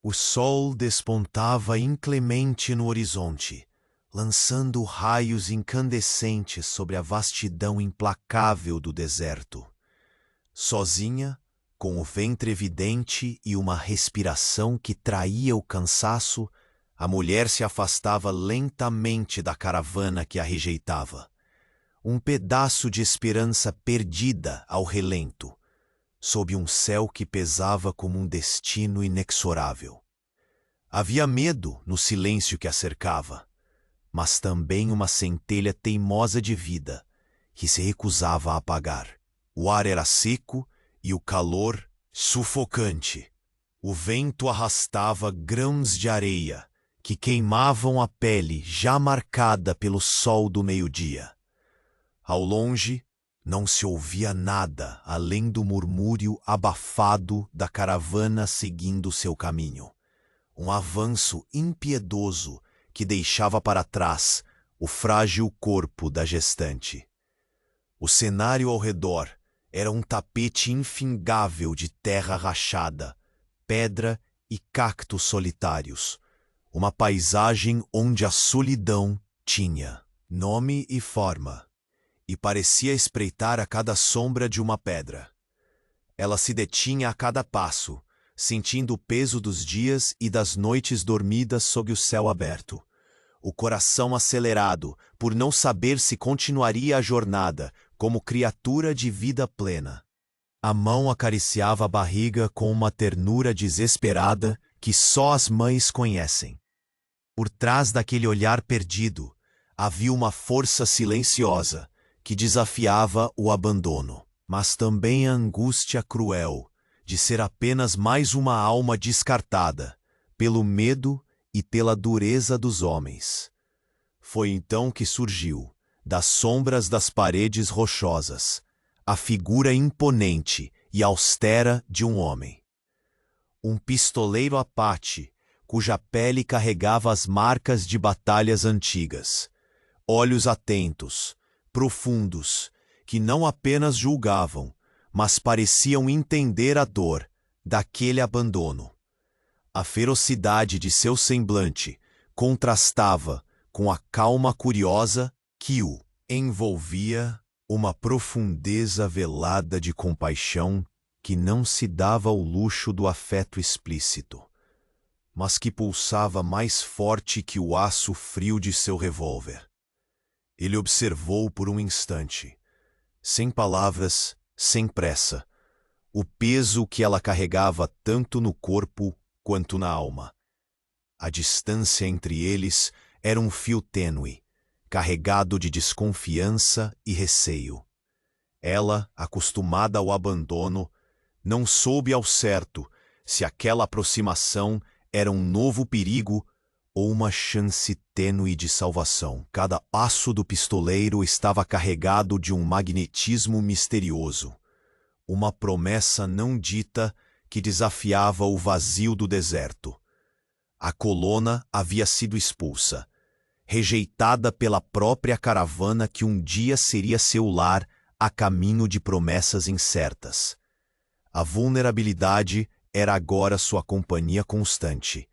O sol despontava inclemente no horizonte, lançando raios incandescentes sobre a vastidão implacável do deserto. Sozinha, com o ventre evidente e uma respiração que traía o cansaço, a mulher se afastava lentamente da caravana que a rejeitava. Um pedaço de esperança perdida ao relento, sob um céu que pesava como um destino inexorável. Havia medo no silêncio que a cercava, mas também uma centelha teimosa de vida que se recusava a apagar. O ar era seco e o calor sufocante. O vento arrastava grãos de areia que queimavam a pele já marcada pelo sol do meio-dia. Ao longe, não se ouvia nada além do murmúrio abafado da caravana seguindo seu caminho. Um avanço impiedoso que deixava para trás o frágil corpo da gestante. O cenário ao redor era um tapete infingável de terra rachada, pedra e cactos solitários. Uma paisagem onde a solidão tinha nome e forma, e parecia espreitar a cada sombra de uma pedra. Ela se detinha a cada passo, sentindo o peso dos dias e das noites dormidas sob o céu aberto. O coração acelerado, por não saber se continuaria a jornada, como criatura de vida plena. A mão acariciava a barriga com uma ternura desesperada que só as mães conhecem. Por trás daquele olhar perdido, havia uma força silenciosa que desafiava o abandono, mas também a angústia cruel de ser apenas mais uma alma descartada pelo medo e pela dureza dos homens. Foi então que surgiu, das sombras das paredes rochosas, a figura imponente e austera de um homem. Um pistoleiro Apache, cuja pele carregava as marcas de batalhas antigas. Olhos atentos, profundos, que não apenas julgavam, mas pareciam entender a dor daquele abandono. A ferocidade de seu semblante contrastava com a calma curiosa que o envolvia, uma profundeza velada de compaixão que não se dava ao luxo do afeto explícito, mas que pulsava mais forte que o aço frio de seu revólver. Ele observou por um instante, sem palavras, sem pressa, o peso que ela carregava tanto no corpo quanto na alma. A distância entre eles era um fio tênue, carregado de desconfiança e receio. Ela, acostumada ao abandono, não soube ao certo se aquela aproximação era um novo perigo ou uma chance tênue de salvação. Cada passo do pistoleiro estava carregado de um magnetismo misterioso, uma promessa não dita que desafiava o vazio do deserto. A colona havia sido expulsa, rejeitada pela própria caravana que um dia seria seu lar a caminho de promessas incertas. A vulnerabilidade era agora sua companhia constante,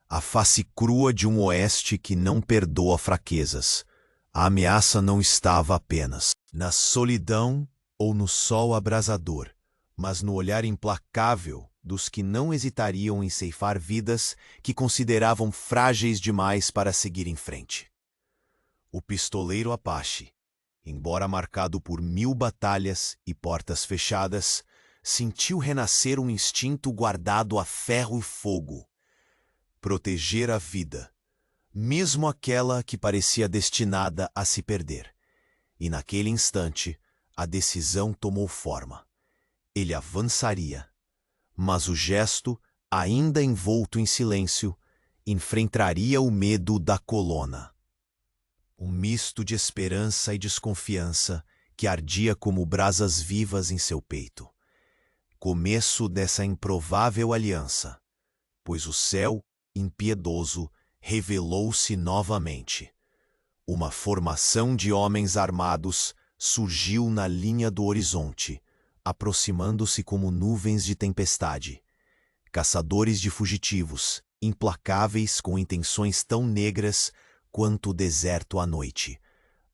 a face crua de um oeste que não perdoa fraquezas. A ameaça não estava apenas na solidão ou no sol abrasador, mas no olhar implacável dos que não hesitariam em ceifar vidas que consideravam frágeis demais para seguir em frente. O pistoleiro Apache, embora marcado por 1000 batalhas e portas fechadas, sentiu renascer um instinto guardado a ferro e fogo: proteger a vida, mesmo aquela que parecia destinada a se perder. E naquele instante, a decisão tomou forma. Ele avançaria, mas o gesto, ainda envolto em silêncio, enfrentaria o medo da colona. Um misto de esperança e desconfiança que ardia como brasas vivas em seu peito. Começo dessa improvável aliança, pois o céu, impiedoso, revelou-se novamente. Uma formação de homens armados surgiu na linha do horizonte, aproximando-se como nuvens de tempestade. caçadores de fugitivos, implacáveis com intenções tão negras quanto o deserto à noite.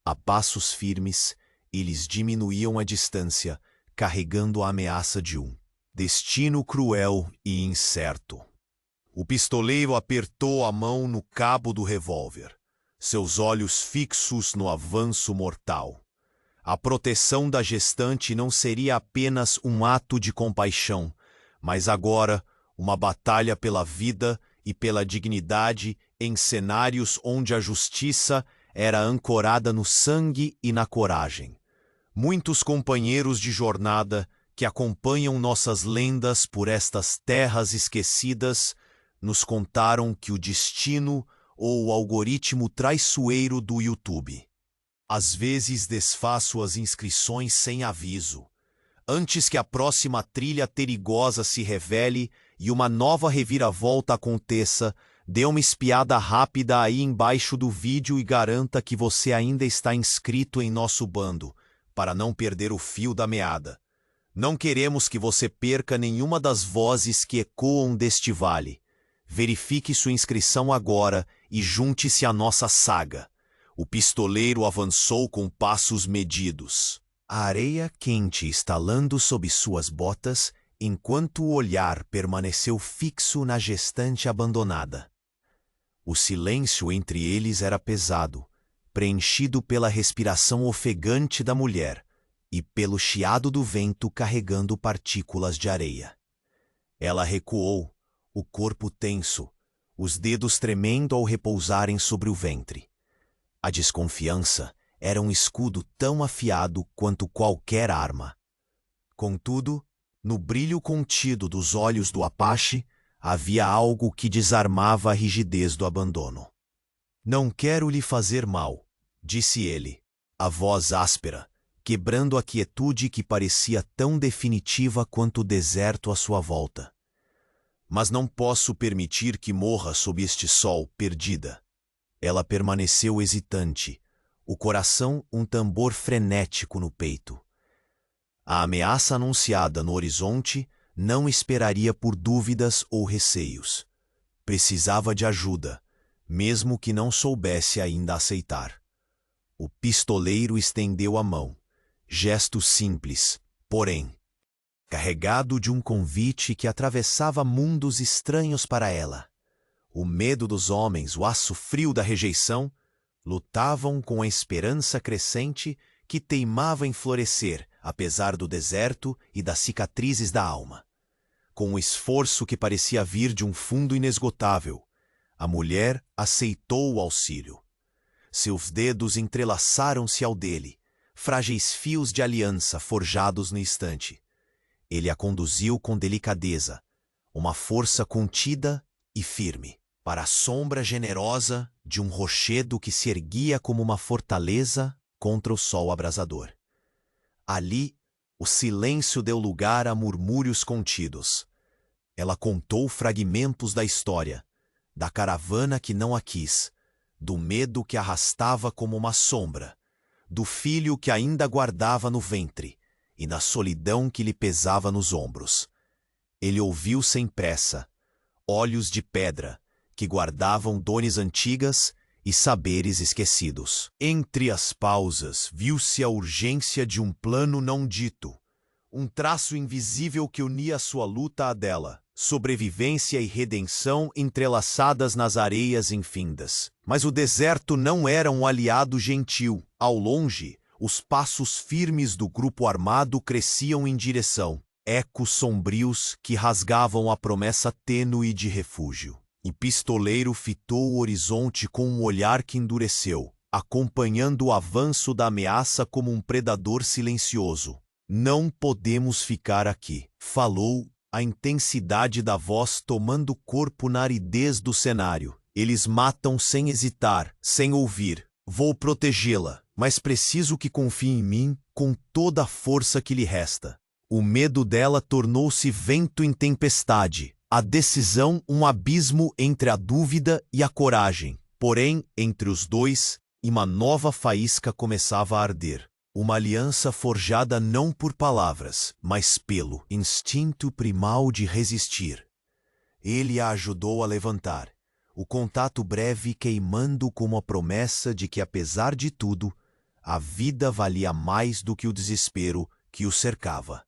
A passos firmes, eles diminuíam a distância, carregando a ameaça de um destino cruel e incerto. O pistoleiro apertou a mão no cabo do revólver, seus olhos fixos no avanço mortal. A proteção da gestante não seria apenas um ato de compaixão, mas agora uma batalha pela vida e pela dignidade em cenários onde a justiça era ancorada no sangue e na coragem. Muitos companheiros de jornada que acompanham nossas lendas por estas terras esquecidas nos contaram que o destino ou o algoritmo traiçoeiro do YouTube às vezes desfaz suas inscrições sem aviso, antes que a próxima trilha perigosa se revele e uma nova reviravolta aconteça. Dê uma espiada rápida aí embaixo do vídeo e garanta que você ainda está inscrito em nosso bando, para não perder o fio da meada. Não queremos que você perca nenhuma das vozes que ecoam deste vale. Verifique sua inscrição agora e junte-se à nossa saga. O pistoleiro avançou com passos medidos, a areia quente estalando sob suas botas, enquanto o olhar permaneceu fixo na gestante abandonada. O silêncio entre eles era pesado, preenchido pela respiração ofegante da mulher e pelo chiado do vento carregando partículas de areia. Ela recuou, o corpo tenso, os dedos tremendo ao repousarem sobre o ventre. A desconfiança era um escudo tão afiado quanto qualquer arma. Contudo, no brilho contido dos olhos do Apache, havia algo que desarmava a rigidez do abandono. "Não quero lhe fazer mal", disse ele, a voz áspera, quebrando a quietude que parecia tão definitiva quanto o deserto à sua volta. "Mas não posso permitir que morra sob este sol, perdida." Ela permaneceu hesitante, o coração um tambor frenético no peito. A ameaça anunciada no horizonte não esperaria por dúvidas ou receios. Precisava de ajuda, mesmo que não soubesse ainda aceitar. O pistoleiro estendeu a mão, gesto simples, porém, carregado de um convite que atravessava mundos estranhos para ela. O medo dos homens, o aço frio da rejeição, lutavam com a esperança crescente que teimava em florescer, apesar do deserto e das cicatrizes da alma. Com um esforço que parecia vir de um fundo inesgotável, a mulher aceitou o auxílio. Seus dedos entrelaçaram-se ao dele, frágeis fios de aliança forjados no instante. Ele a conduziu com delicadeza, uma força contida e firme, para a sombra generosa de um rochedo que se erguia como uma fortaleza contra o sol abrasador. Ali, o silêncio deu lugar a murmúrios contidos. Ela contou fragmentos da história, da caravana que não a quis, do medo que arrastava como uma sombra, do filho que ainda guardava no ventre e da solidão que lhe pesava nos ombros. Ele ouviu sem pressa, olhos de pedra, que guardavam dores antigas e saberes esquecidos. Entre as pausas, viu-se a urgência de um plano não dito, um traço invisível que unia sua luta à dela, sobrevivência e redenção entrelaçadas nas areias infindas. Mas o deserto não era um aliado gentil. Ao longe, os passos firmes do grupo armado cresciam em direção, ecos sombrios que rasgavam a promessa tênue de refúgio. O pistoleiro fitou o horizonte com um olhar que endureceu, acompanhando o avanço da ameaça como um predador silencioso. "Não podemos ficar aqui", falou, a intensidade da voz tomando corpo na aridez do cenário. "Eles matam sem hesitar, sem ouvir. Vou protegê-la, mas preciso que confie em mim com toda a força que lhe resta." O medo dela tornou-se vento em tempestade, a decisão um abismo entre a dúvida e a coragem. Porém, entre os dois, uma nova faísca começava a arder. Uma aliança forjada não por palavras, mas pelo instinto primal de resistir. Ele a ajudou a levantar, o contato breve queimando como a promessa de que, apesar de tudo, a vida valia mais do que o desespero que o cercava.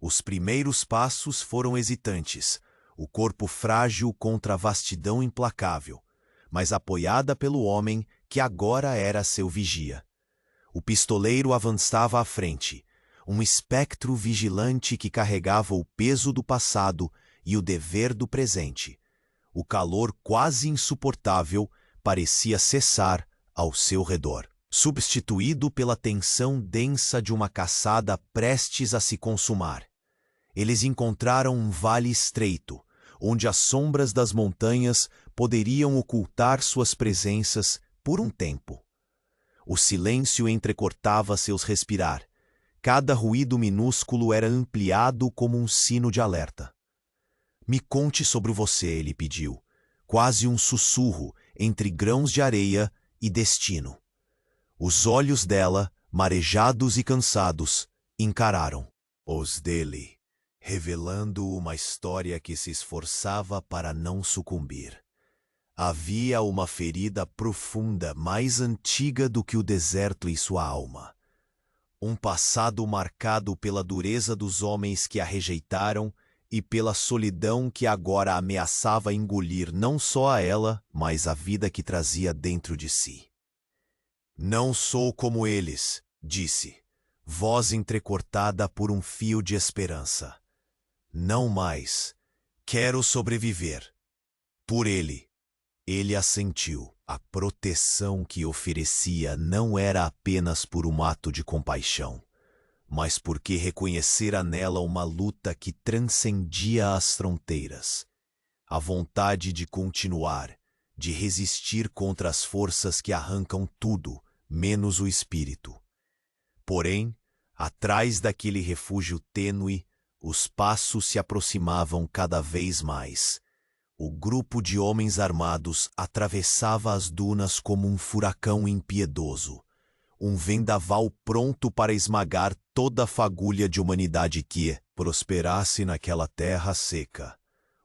Os primeiros passos foram hesitantes, o corpo frágil contra a vastidão implacável, mas apoiada pelo homem que agora era seu vigia. O pistoleiro avançava à frente, um espectro vigilante que carregava o peso do passado e o dever do presente. O calor quase insuportável parecia cessar ao seu redor, substituído pela tensão densa de uma caçada prestes a se consumar. Eles encontraram um vale estreito, onde as sombras das montanhas poderiam ocultar suas presenças por um tempo. O silêncio entrecortava seus respirar. Cada ruído minúsculo era ampliado como um sino de alerta. "Me conte sobre você", ele pediu, quase um sussurro entre grãos de areia e destino. Os olhos dela, marejados e cansados, encararam os dele, revelando uma história que se esforçava para não sucumbir. Havia uma ferida profunda, mais antiga do que o deserto e sua alma. Um passado marcado pela dureza dos homens que a rejeitaram e pela solidão que agora ameaçava engolir não só a ela, mas a vida que trazia dentro de si. "Não sou como eles", disse, voz entrecortada por um fio de esperança. "Não mais. Quero sobreviver. Por ele." Ele assentiu. A proteção que oferecia não era apenas por um ato de compaixão, mas porque reconhecera nela uma luta que transcendia as fronteiras. A vontade de continuar, de resistir contra as forças que arrancam tudo, menos o espírito. Porém, atrás daquele refúgio tênue, os passos se aproximavam cada vez mais. O grupo de homens armados atravessava as dunas como um furacão impiedoso, um vendaval pronto para esmagar toda a fagulha de humanidade que prosperasse naquela terra seca.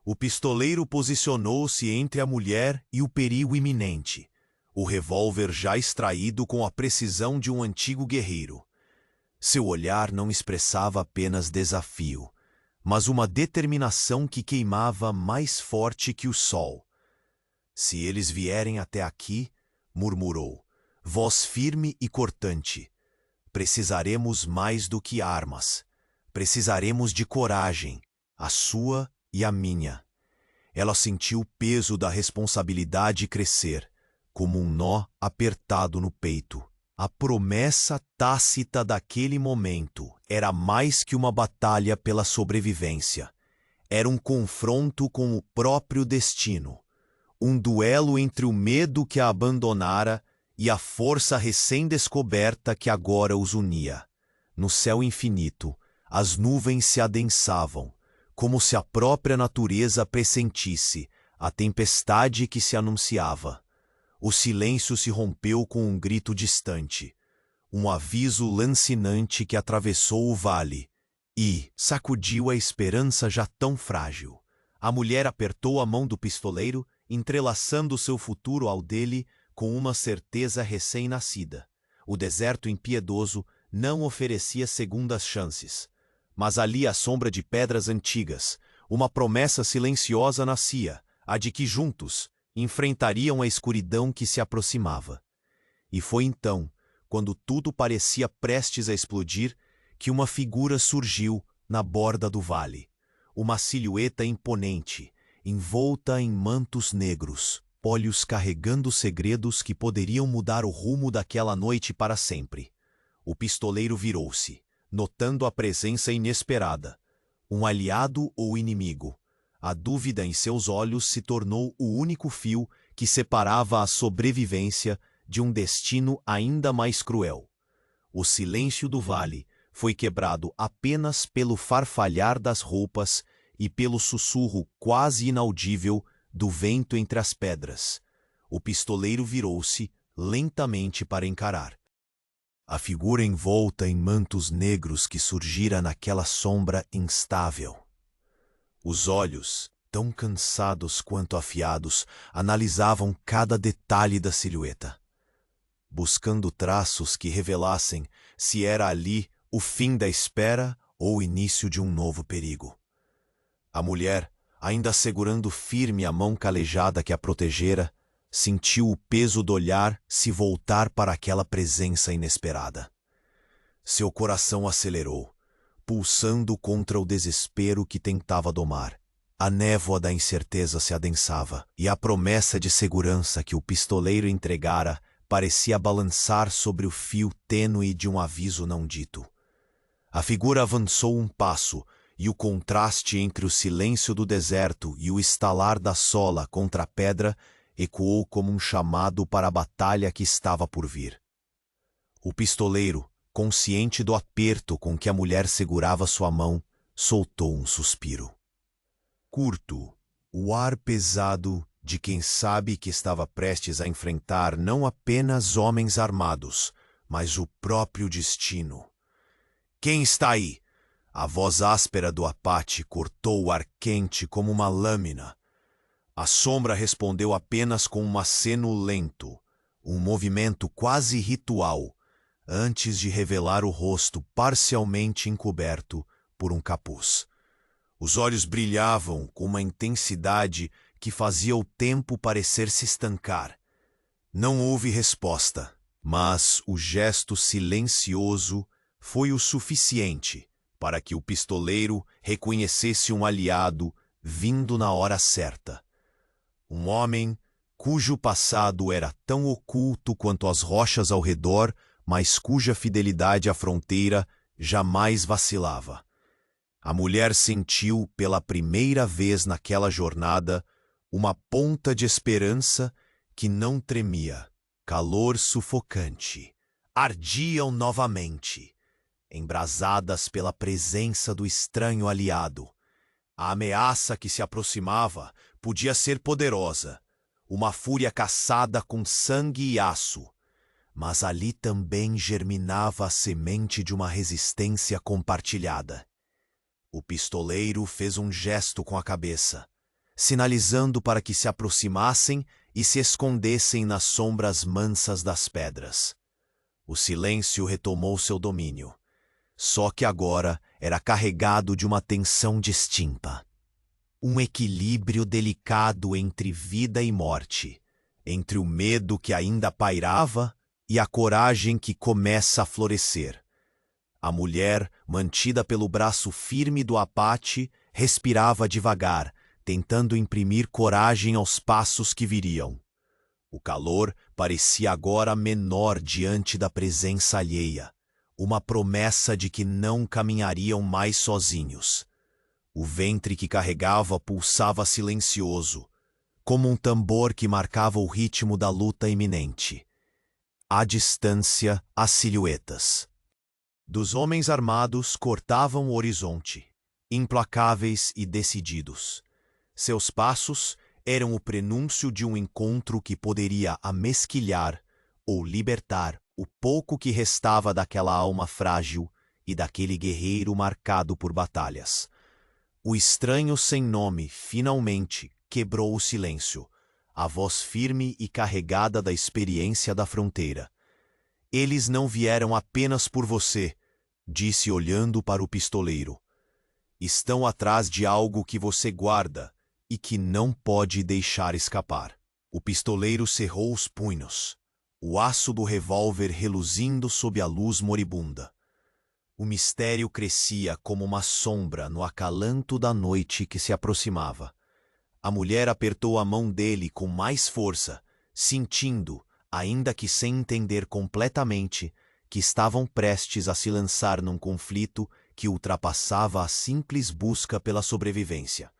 O pistoleiro posicionou-se entre a mulher e o perigo iminente, o revólver já extraído com a precisão de um antigo guerreiro. Seu olhar não expressava apenas desafio, mas uma determinação que queimava mais forte que o sol. "Se eles vierem até aqui", murmurou, voz firme e cortante, "precisaremos mais do que armas. Precisaremos de coragem, a sua e a minha." Ela sentiu o peso da responsabilidade crescer, como um nó apertado no peito. A promessa tácita daquele momento era mais que uma batalha pela sobrevivência. Era um confronto com o próprio destino. Um duelo entre o medo que a abandonara e a força recém-descoberta que agora os unia. No céu infinito, as nuvens se adensavam, como se a própria natureza pressentisse a tempestade que se anunciava. O silêncio se rompeu com um grito distante, um aviso lancinante que atravessou o vale e sacudiu a esperança já tão frágil. A mulher apertou a mão do pistoleiro, entrelaçando seu futuro ao dele com uma certeza recém-nascida. O deserto impiedoso não oferecia segundas chances, mas ali à sombra de pedras antigas, uma promessa silenciosa nascia, a de que juntos enfrentariam a escuridão que se aproximava. E foi então, quando tudo parecia prestes a explodir, que uma figura surgiu na borda do vale. Uma silhueta imponente, envolta em mantos negros, olhos carregando segredos que poderiam mudar o rumo daquela noite para sempre. O pistoleiro virou-se, notando a presença inesperada. Um aliado ou inimigo? A dúvida em seus olhos se tornou o único fio que separava a sobrevivência de um destino ainda mais cruel. O silêncio do vale foi quebrado apenas pelo farfalhar das roupas e pelo sussurro quase inaudível do vento entre as pedras. O pistoleiro virou-se lentamente para encarar a figura envolta em mantos negros que surgira naquela sombra instável. Os olhos, tão cansados quanto afiados, analisavam cada detalhe da silhueta, buscando traços que revelassem se era ali o fim da espera ou o início de um novo perigo. A mulher, ainda segurando firme a mão calejada que a protegera, sentiu o peso do olhar se voltar para aquela presença inesperada. Seu coração acelerou, pulsando contra o desespero que tentava domar. A névoa da incerteza se adensava, e a promessa de segurança que o pistoleiro entregara parecia balançar sobre o fio tênue de um aviso não dito. A figura avançou um passo, e o contraste entre o silêncio do deserto e o estalar da sola contra a pedra ecoou como um chamado para a batalha que estava por vir. O pistoleiro, consciente do aperto com que a mulher segurava sua mão, soltou um suspiro. Curto, o ar pesado de quem sabe que estava prestes a enfrentar não apenas homens armados, mas o próprio destino. "Quem está aí?" A voz áspera do Apache cortou o ar quente como uma lâmina. A sombra respondeu apenas com um aceno lento, um movimento quase ritual, antes de revelar o rosto parcialmente encoberto por um capuz. Os olhos brilhavam com uma intensidade que fazia o tempo parecer se estancar. Não houve resposta, mas o gesto silencioso foi o suficiente para que o pistoleiro reconhecesse um aliado vindo na hora certa. Um homem cujo passado era tão oculto quanto as rochas ao redor, mas cuja fidelidade à fronteira jamais vacilava. A mulher sentiu pela primeira vez naquela jornada uma ponta de esperança que não tremia. Calor sufocante. Ardiam novamente, embrasadas pela presença do estranho aliado. A ameaça que se aproximava podia ser poderosa, uma fúria caçada com sangue e aço, mas ali também germinava a semente de uma resistência compartilhada. O pistoleiro fez um gesto com a cabeça, sinalizando para que se aproximassem e se escondessem nas sombras mansas das pedras. O silêncio retomou seu domínio, só que agora era carregado de uma tensão distinta. Um equilíbrio delicado entre vida e morte, entre o medo que ainda pairava e a coragem que começa a florescer. A mulher, mantida pelo braço firme do Apache, respirava devagar, tentando imprimir coragem aos passos que viriam. O calor parecia agora menor diante da presença alheia, uma promessa de que não caminhariam mais sozinhos. O ventre que carregava pulsava silencioso, como um tambor que marcava o ritmo da luta iminente. À distância, as silhuetas dos homens armados cortavam o horizonte, implacáveis e decididos. Seus passos eram o prenúncio de um encontro que poderia amesquilhar ou libertar o pouco que restava daquela alma frágil e daquele guerreiro marcado por batalhas. O estranho sem nome finalmente quebrou o silêncio, a voz firme e carregada da experiência da fronteira. "Eles não vieram apenas por você", disse olhando para o pistoleiro. "Estão atrás de algo que você guarda e que não pode deixar escapar." O pistoleiro cerrou os punhos, o aço do revólver reluzindo sob a luz moribunda. O mistério crescia como uma sombra no acalanto da noite que se aproximava. A mulher apertou a mão dele com mais força, sentindo, ainda que sem entender completamente, que estavam prestes a se lançar num conflito que ultrapassava a simples busca pela sobrevivência.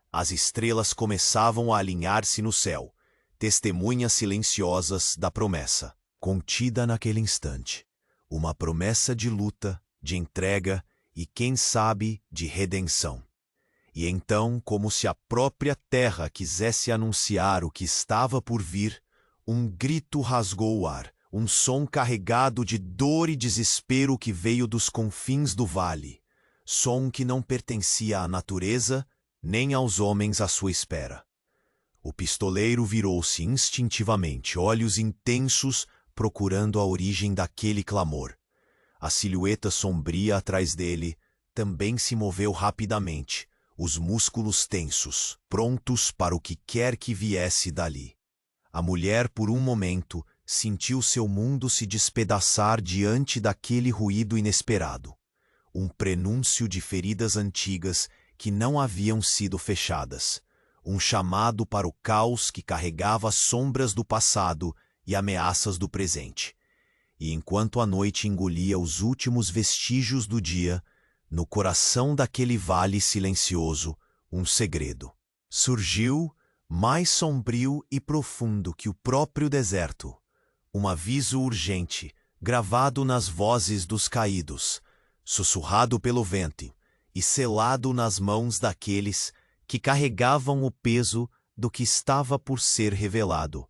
As estrelas começavam a alinhar-se no céu, testemunhas silenciosas da promessa, contida naquele instante. Uma promessa de luta, de entrega e, quem sabe, de redenção. E então, como se a própria terra quisesse anunciar o que estava por vir, um grito rasgou o ar, um som carregado de dor e desespero que veio dos confins do vale, som que não pertencia à natureza nem aos homens à sua espera. O pistoleiro virou-se instintivamente, olhos intensos, procurando a origem daquele clamor. A silhueta sombria atrás dele também se moveu rapidamente, os músculos tensos, prontos para o que quer que viesse dali. A mulher, por um momento, sentiu seu mundo se despedaçar diante daquele ruído inesperado. Um prenúncio de feridas antigas que não haviam sido fechadas. Um chamado para o caos que carregava as sombras do passado e ameaças do presente. E enquanto a noite engolia os últimos vestígios do dia, no coração daquele vale silencioso, um segredo surgiu, mais sombrio e profundo que o próprio deserto. Um aviso urgente, gravado nas vozes dos caídos, sussurrado pelo vento e selado nas mãos daqueles que carregavam o peso do que estava por ser revelado.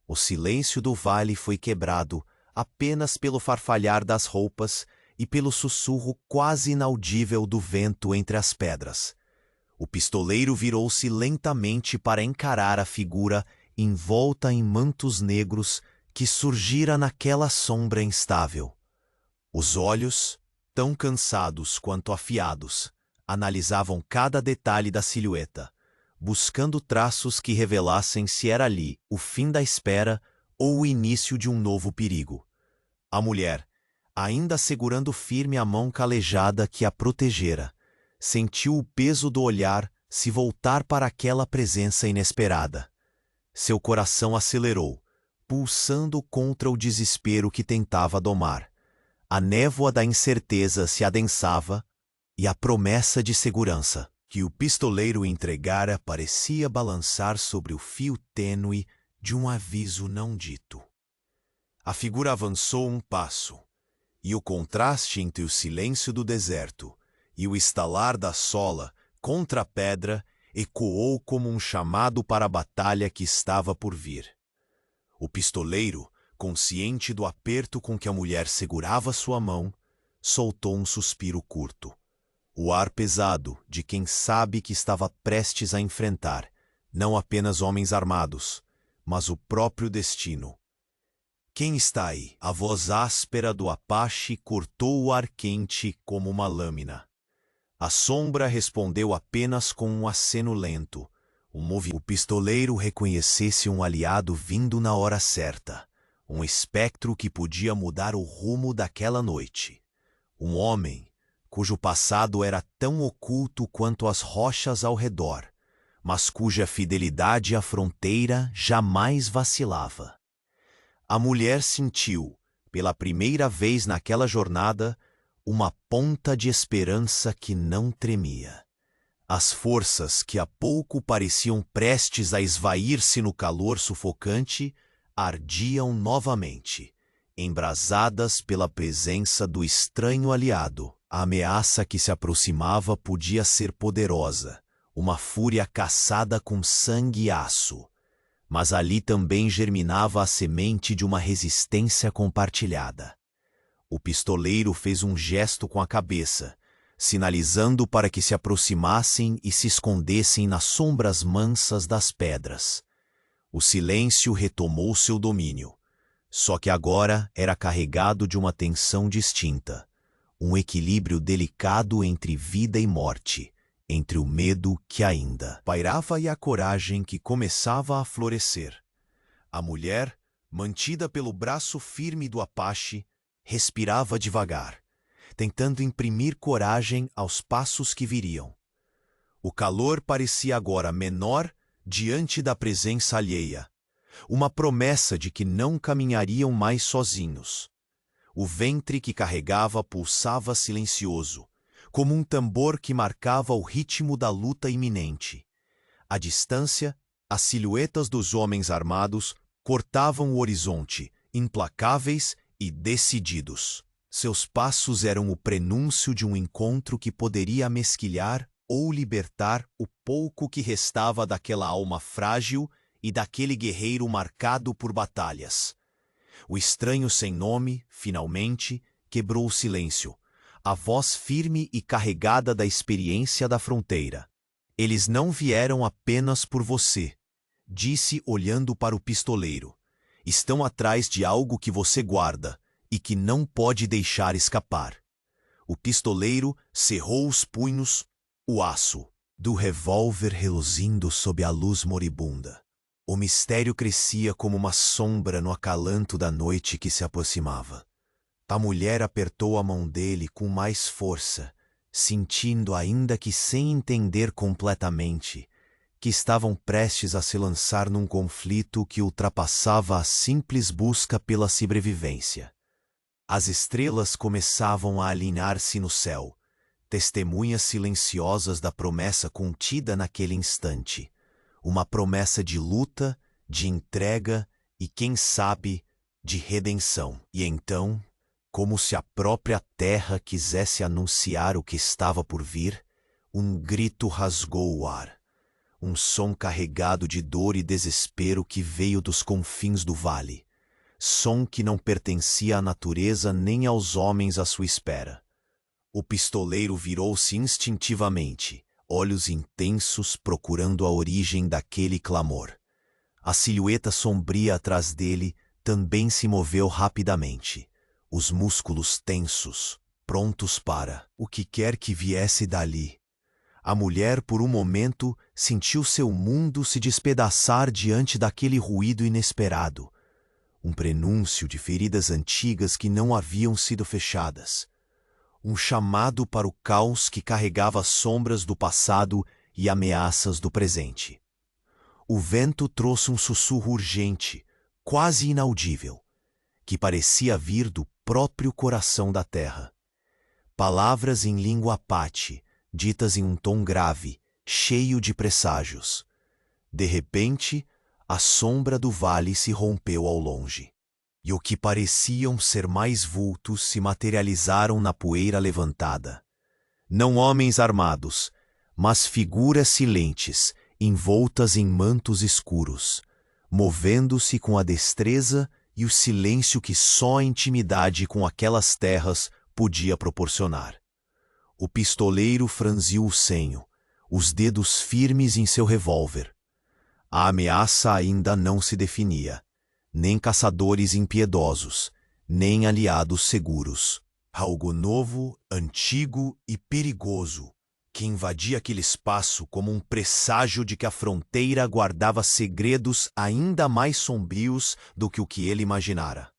O silêncio do vale foi quebrado apenas pelo farfalhar das roupas e pelo sussurro quase inaudível do vento entre as pedras. O pistoleiro virou-se lentamente para encarar a figura envolta em mantos negros que surgira naquela sombra instável. Os olhos, tão cansados quanto afiados, analisavam cada detalhe da silhueta, buscando traços que revelassem se era ali o fim da espera ou o início de um novo perigo. A mulher, ainda segurando firme a mão calejada que a protegera, sentiu o peso do olhar se voltar para aquela presença inesperada. Seu coração acelerou, pulsando contra o desespero que tentava domar. A névoa da incerteza se adensava e a promessa de segurança que o pistoleiro entregara parecia balançar sobre o fio tênue de um aviso não dito. A figura avançou um passo, e o contraste entre o silêncio do deserto e o estalar da sola contra a pedra ecoou como um chamado para a batalha que estava por vir. O pistoleiro, consciente do aperto com que a mulher segurava sua mão, soltou um suspiro curto. O ar pesado de quem sabe que estava prestes a enfrentar, não apenas homens armados, mas o próprio destino. Quem está aí? A voz áspera do Apache cortou o ar quente como uma lâmina. A sombra respondeu apenas com um aceno lento. O pistoleiro reconhecesse um aliado vindo na hora certa. Um espectro que podia mudar o rumo daquela noite. Um homem cujo passado era tão oculto quanto as rochas ao redor, mas cuja fidelidade à fronteira jamais vacilava. A mulher sentiu, pela primeira vez naquela jornada, uma ponta de esperança que não tremia. As forças que há pouco pareciam prestes a esvair-se no calor sufocante ardiam novamente, embrasadas pela presença do estranho aliado. A ameaça que se aproximava podia ser poderosa, uma fúria caçada com sangue e aço. Mas ali também germinava a semente de uma resistência compartilhada. O pistoleiro fez um gesto com a cabeça, sinalizando para que se aproximassem e se escondessem nas sombras mansas das pedras. O silêncio retomou seu domínio, só que agora era carregado de uma tensão distinta, um equilíbrio delicado entre vida e morte, entre o medo que ainda pairava e a coragem que começava a florescer. A mulher, mantida pelo braço firme do Apache, respirava devagar, tentando imprimir coragem aos passos que viriam. O calor parecia agora menor diante da presença alheia, uma promessa de que não caminhariam mais sozinhos. O ventre que carregava pulsava silencioso, como um tambor que marcava o ritmo da luta iminente. À distância, as silhuetas dos homens armados cortavam o horizonte, implacáveis e decididos. Seus passos eram o prenúncio de um encontro que poderia amesquilhar ou libertar o pouco que restava daquela alma frágil e daquele guerreiro marcado por batalhas. O estranho sem nome, finalmente, quebrou o silêncio, a voz firme e carregada da experiência da fronteira. Eles não vieram apenas por você, disse olhando para o pistoleiro. Estão atrás de algo que você guarda e que não pode deixar escapar. O pistoleiro cerrou os punhos, o aço do revólver reluzindo sob a luz moribunda. O mistério crescia como uma sombra no acalanto da noite que se aproximava. A mulher apertou a mão dele com mais força, sentindo, ainda que sem entender completamente, que estavam prestes a se lançar num conflito que ultrapassava a simples busca pela sobrevivência. As estrelas começavam a alinhar-se no céu, testemunhas silenciosas da promessa contida naquele instante. Uma promessa de luta, de entrega e, quem sabe, de redenção. E então, como se a própria terra quisesse anunciar o que estava por vir, um grito rasgou o ar. Um som carregado de dor e desespero que veio dos confins do vale. Som que não pertencia à natureza nem aos homens à sua espera. O pistoleiro virou-se instintivamente, olhos intensos procurando a origem daquele clamor. A silhueta sombria atrás dele também se moveu rapidamente, os músculos tensos, prontos para o que quer que viesse dali. A mulher, por um momento, sentiu seu mundo se despedaçar diante daquele ruído inesperado. Um prenúncio de feridas antigas que não haviam sido fechadas. Um chamado para o caos que carregava sombras do passado e ameaças do presente. O vento trouxe um sussurro urgente, quase inaudível, que parecia vir do próprio coração da terra. Palavras em língua apate, ditas em um tom grave, cheio de presságios. De repente, a sombra do vale se rompeu ao longe, e o que pareciam ser mais vultos se materializaram na poeira levantada. Não homens armados, mas figuras silentes, envoltas em mantos escuros, movendo-se com a destreza e o silêncio que só a intimidade com aquelas terras podia proporcionar. O pistoleiro franziu o senho, os dedos firmes em seu revólver. A ameaça ainda não se definia, nem caçadores impiedosos, nem aliados seguros. Algo novo, antigo e perigoso, que invadia aquele espaço como um presságio de que a fronteira guardava segredos ainda mais sombrios do que o que ele imaginara.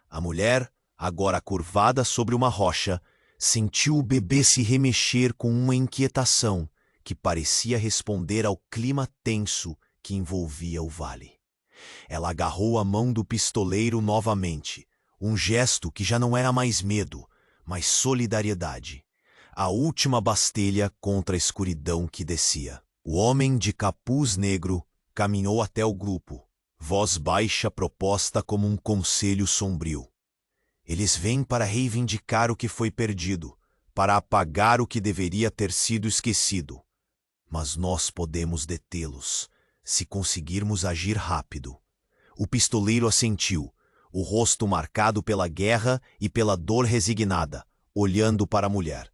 A mulher, agora curvada sobre uma rocha, sentiu o bebê se remexer com uma inquietação que parecia responder ao clima tenso que envolvia o vale. Ela agarrou a mão do pistoleiro novamente, um gesto que já não era mais medo, mas solidariedade. A última bastelha contra a escuridão que descia. O homem de capuz negro caminhou até o grupo, voz baixa proposta como um conselho sombrio. Eles vêm para reivindicar o que foi perdido, para apagar o que deveria ter sido esquecido. Mas nós podemos detê-los, se conseguirmos agir rápido. O pistoleiro assentiu, o rosto marcado pela guerra e pela dor resignada, olhando para a mulher.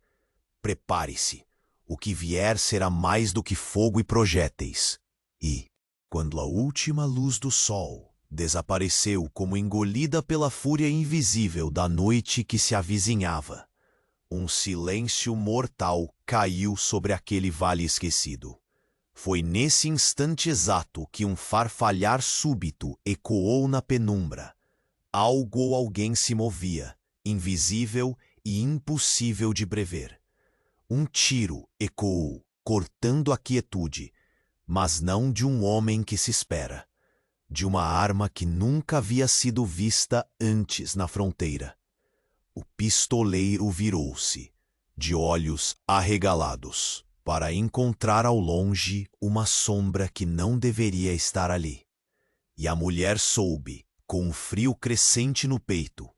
Prepare-se, o que vier será mais do que fogo e projéteis. E, quando a última luz do sol desapareceu como engolida pela fúria invisível da noite que se avizinhava, um silêncio mortal caiu sobre aquele vale esquecido. Foi nesse instante exato que um farfalhar súbito ecoou na penumbra. Algo ou alguém se movia, invisível e impossível de prever. Um tiro ecoou, cortando a quietude, mas não de um homem que se espera, de uma arma que nunca havia sido vista antes na fronteira. O pistoleiro virou-se, de olhos arregalados, para encontrar ao longe uma sombra que não deveria estar ali. E a mulher soube, com um frio crescente no peito,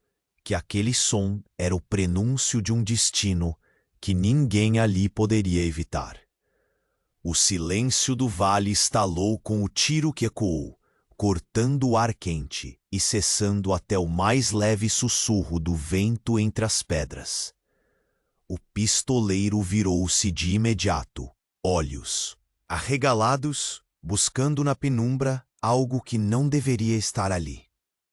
que aquele som era o prenúncio de um destino que ninguém ali poderia evitar. O silêncio do vale estalou com o tiro que ecoou, cortando o ar quente e cessando até o mais leve sussurro do vento entre as pedras. O pistoleiro virou-se de imediato, Olhos arregalados, buscando na penumbra algo que não deveria estar ali.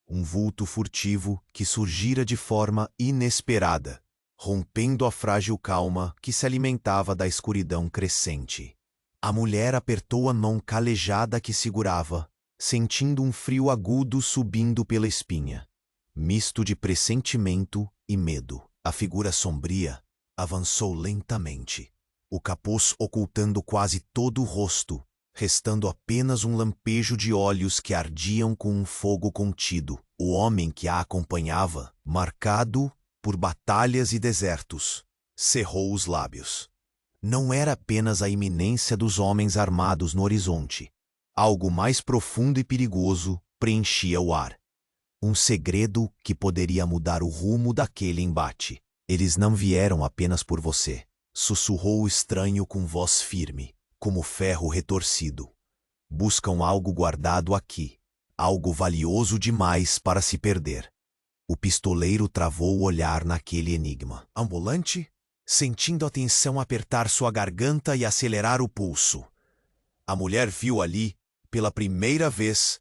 Um vulto furtivo que surgira de forma inesperada, rompendo a frágil calma que se alimentava da escuridão crescente. A mulher apertou a mão calejada que segurava, sentindo um frio agudo subindo pela espinha, misto de pressentimento e medo. A figura sombria avançou lentamente, o capuz ocultando quase todo o rosto, restando apenas um lampejo de olhos que ardiam com um fogo contido. O homem que a acompanhava, marcado por batalhas e desertos, cerrou os lábios. Não era apenas a iminência dos homens armados no horizonte. Algo mais profundo e perigoso preenchia o ar. Um segredo que poderia mudar o rumo daquele embate. Eles não vieram apenas por você, sussurrou o estranho com voz firme, como ferro retorcido. Buscam algo guardado aqui, algo valioso demais para se perder. O pistoleiro travou o olhar naquele enigma. Ambulante? Sentindo a tensão apertar sua garganta e acelerar o pulso. A mulher viu ali, pela primeira vez,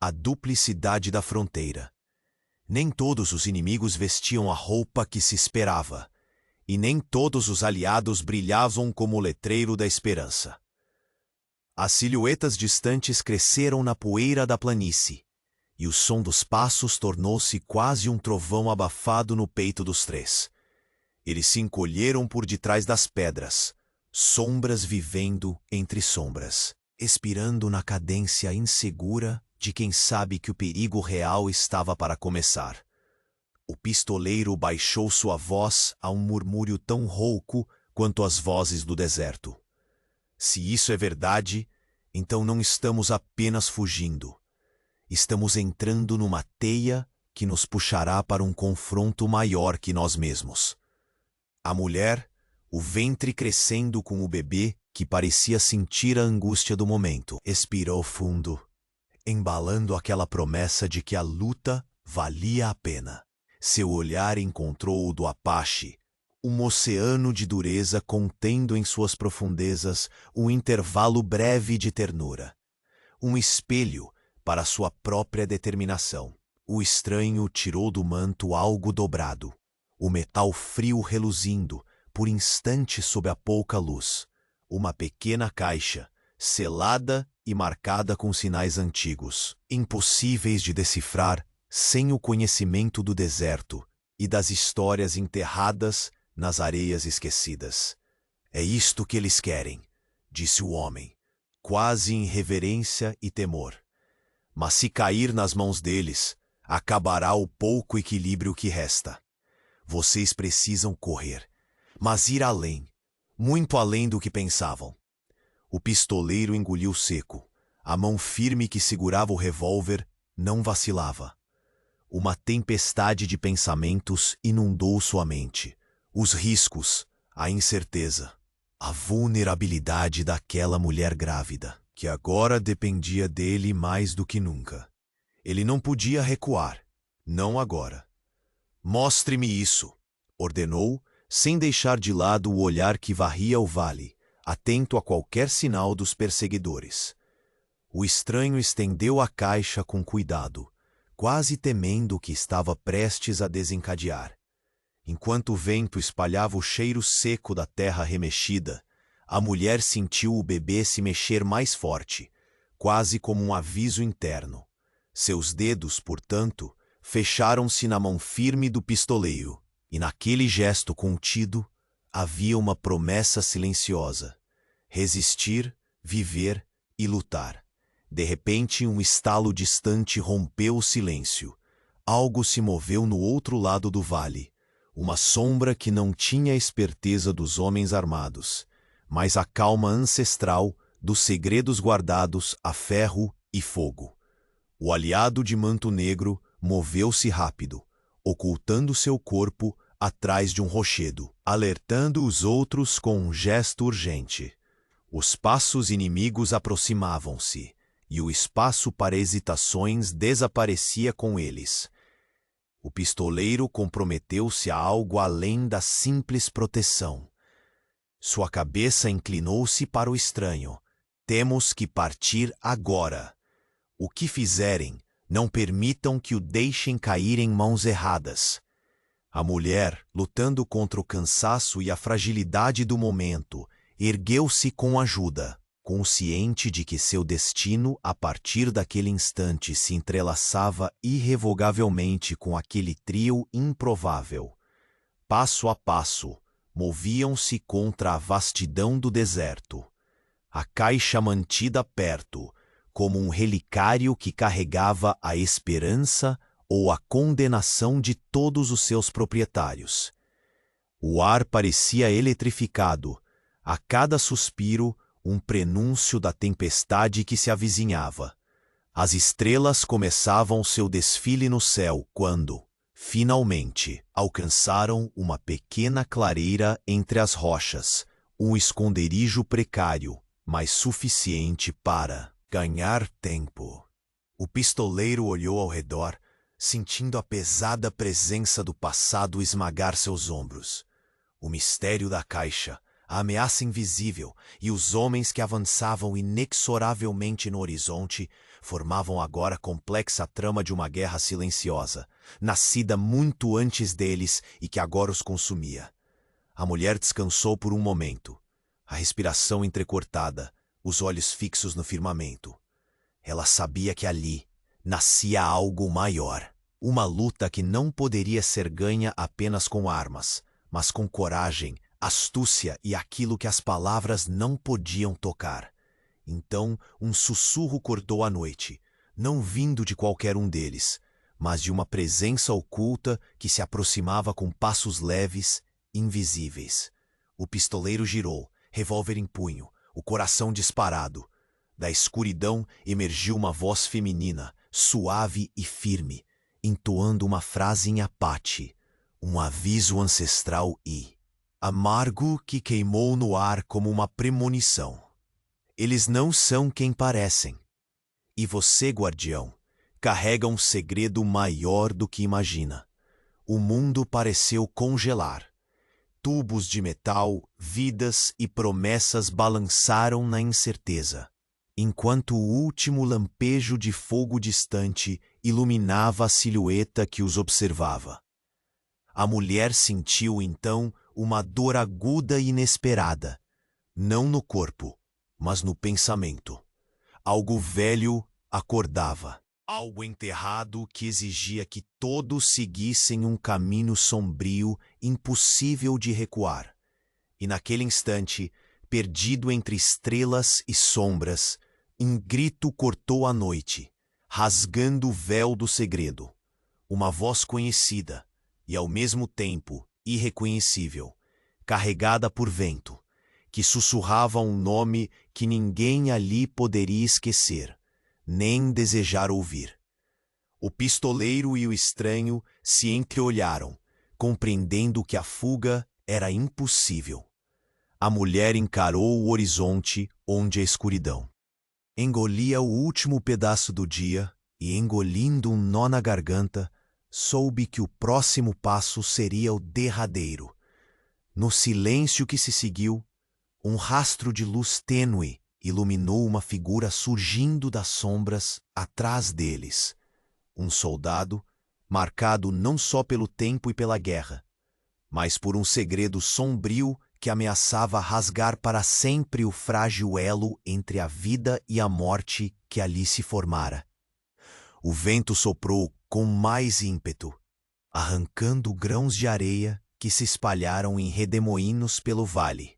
a duplicidade da fronteira. Nem todos os inimigos vestiam a roupa que se esperava, e nem todos os aliados brilhavam como o letreiro da esperança. As silhuetas distantes cresceram na poeira da planície, e o som dos passos tornou-se quase um trovão abafado no peito dos três. Eles se encolheram por detrás das pedras, sombras vivendo entre sombras, expirando na cadência insegura de quem sabe que o perigo real estava para começar. O pistoleiro baixou sua voz a um murmúrio tão rouco quanto as vozes do deserto. Se isso é verdade, então não estamos apenas fugindo. Estamos entrando numa teia que nos puxará para um confronto maior que nós mesmos. A mulher, o ventre crescendo com o bebê, que parecia sentir a angústia do momento, expirou fundo, embalando aquela promessa de que a luta valia a pena. Seu olhar encontrou o do Apache, um oceano de dureza contendo em suas profundezas um intervalo breve de ternura. Um espelho para sua própria determinação. O estranho tirou do manto algo dobrado, o metal frio reluzindo, por instantes sob a pouca luz. Uma pequena caixa, selada e marcada com sinais antigos, impossíveis de decifrar sem o conhecimento do deserto e das histórias enterradas nas areias esquecidas. É isto que eles querem, disse o homem, quase em reverência e temor. Mas se cair nas mãos deles, acabará o pouco equilíbrio que resta. Vocês precisam correr, mas ir além, muito além do que pensavam. O pistoleiro engoliu seco. A mão firme que segurava o revólver não vacilava. Uma tempestade de pensamentos inundou sua mente. Os riscos, a incerteza, a vulnerabilidade daquela mulher grávida, que agora dependia dele mais do que nunca. Ele não podia recuar, não agora. Mostre-me isso, ordenou, sem deixar de lado o olhar que varria o vale, atento a qualquer sinal dos perseguidores. O estranho estendeu a caixa com cuidado, quase temendo o que estava prestes a desencadear. Enquanto o vento espalhava o cheiro seco da terra remexida, a mulher sentiu o bebê se mexer mais forte, quase como um aviso interno. Seus dedos, portanto, fecharam-se na mão firme do pistoleiro, e naquele gesto contido havia uma promessa silenciosa: resistir, viver e lutar. De repente, um estalo distante rompeu o silêncio. Algo se moveu no outro lado do vale, uma sombra que não tinha a esperteza dos homens armados, mas a calma ancestral dos segredos guardados a ferro e fogo. O aliado de manto negro moveu-se rápido, ocultando seu corpo atrás de um rochedo, alertando os outros com um gesto urgente. Os passos inimigos aproximavam-se, e o espaço para hesitações desaparecia com eles. O pistoleiro comprometeu-se a algo além da simples proteção. Sua cabeça inclinou-se para o estranho. Temos que partir agora. O que fizerem, não permitam que o deixem cair em mãos erradas. A mulher, lutando contra o cansaço e a fragilidade do momento, ergueu-se com ajuda, consciente de que seu destino, a partir daquele instante, se entrelaçava irrevogavelmente com aquele trio improvável. Passo a passo, moviam-se contra a vastidão do deserto. A caixa mantida perto, como um relicário que carregava a esperança ou a condenação de todos os seus proprietários. O ar parecia eletrificado, a cada suspiro um prenúncio da tempestade que se avizinhava. As estrelas começavam seu desfile no céu quando, finalmente, alcançaram uma pequena clareira entre as rochas, um esconderijo precário, mas suficiente para ganhar tempo. O pistoleiro olhou ao redor, sentindo a pesada presença do passado esmagar seus ombros. O mistério da caixa, a ameaça invisível e os homens que avançavam inexoravelmente no horizonte formavam agora a complexa trama de uma guerra silenciosa, nascida muito antes deles e que agora os consumia. A mulher descansou por um momento, a respiração entrecortada, os olhos fixos no firmamento. Ela sabia que ali nascia algo maior, uma luta que não poderia ser ganha apenas com armas, mas com coragem, astúcia e aquilo que as palavras não podiam tocar. Então, um sussurro cortou a noite, não vindo de qualquer um deles, mas de uma presença oculta que se aproximava com passos leves, invisíveis. O pistoleiro girou, revólver em punho, o coração disparado. Da escuridão emergiu uma voz feminina, suave e firme, entoando uma frase em apate, um aviso ancestral e amargo que queimou no ar como uma premonição. Eles não são quem parecem. E você, guardião, carrega um segredo maior do que imagina. O mundo pareceu congelar. Tubos de metal, vidas e promessas balançaram na incerteza, enquanto o último lampejo de fogo distante iluminava a silhueta que os observava. A mulher sentiu, então, uma dor aguda e inesperada, não no corpo, mas no pensamento. Algo velho acordava, algo enterrado que exigia que todos seguissem um caminho sombrio, impossível de recuar. E naquele instante, perdido entre estrelas e sombras, um grito cortou a noite, rasgando o véu do segredo. Uma voz conhecida e, ao mesmo tempo, irreconhecível, carregada por vento, que sussurrava um nome que ninguém ali poderia esquecer, nem desejar ouvir. O pistoleiro e o estranho se entreolharam, compreendendo que a fuga era impossível. A mulher encarou o horizonte onde a escuridão engolia o último pedaço do dia e, engolindo um nó na garganta, soube que o próximo passo seria o derradeiro. No silêncio que se seguiu, um rastro de luz tênue iluminou uma figura surgindo das sombras atrás deles. Um soldado, marcado não só pelo tempo e pela guerra, mas por um segredo sombrio que ameaçava rasgar para sempre o frágil elo entre a vida e a morte que ali se formara. O vento soprou com mais ímpeto, arrancando grãos de areia que se espalharam em redemoinhos pelo vale.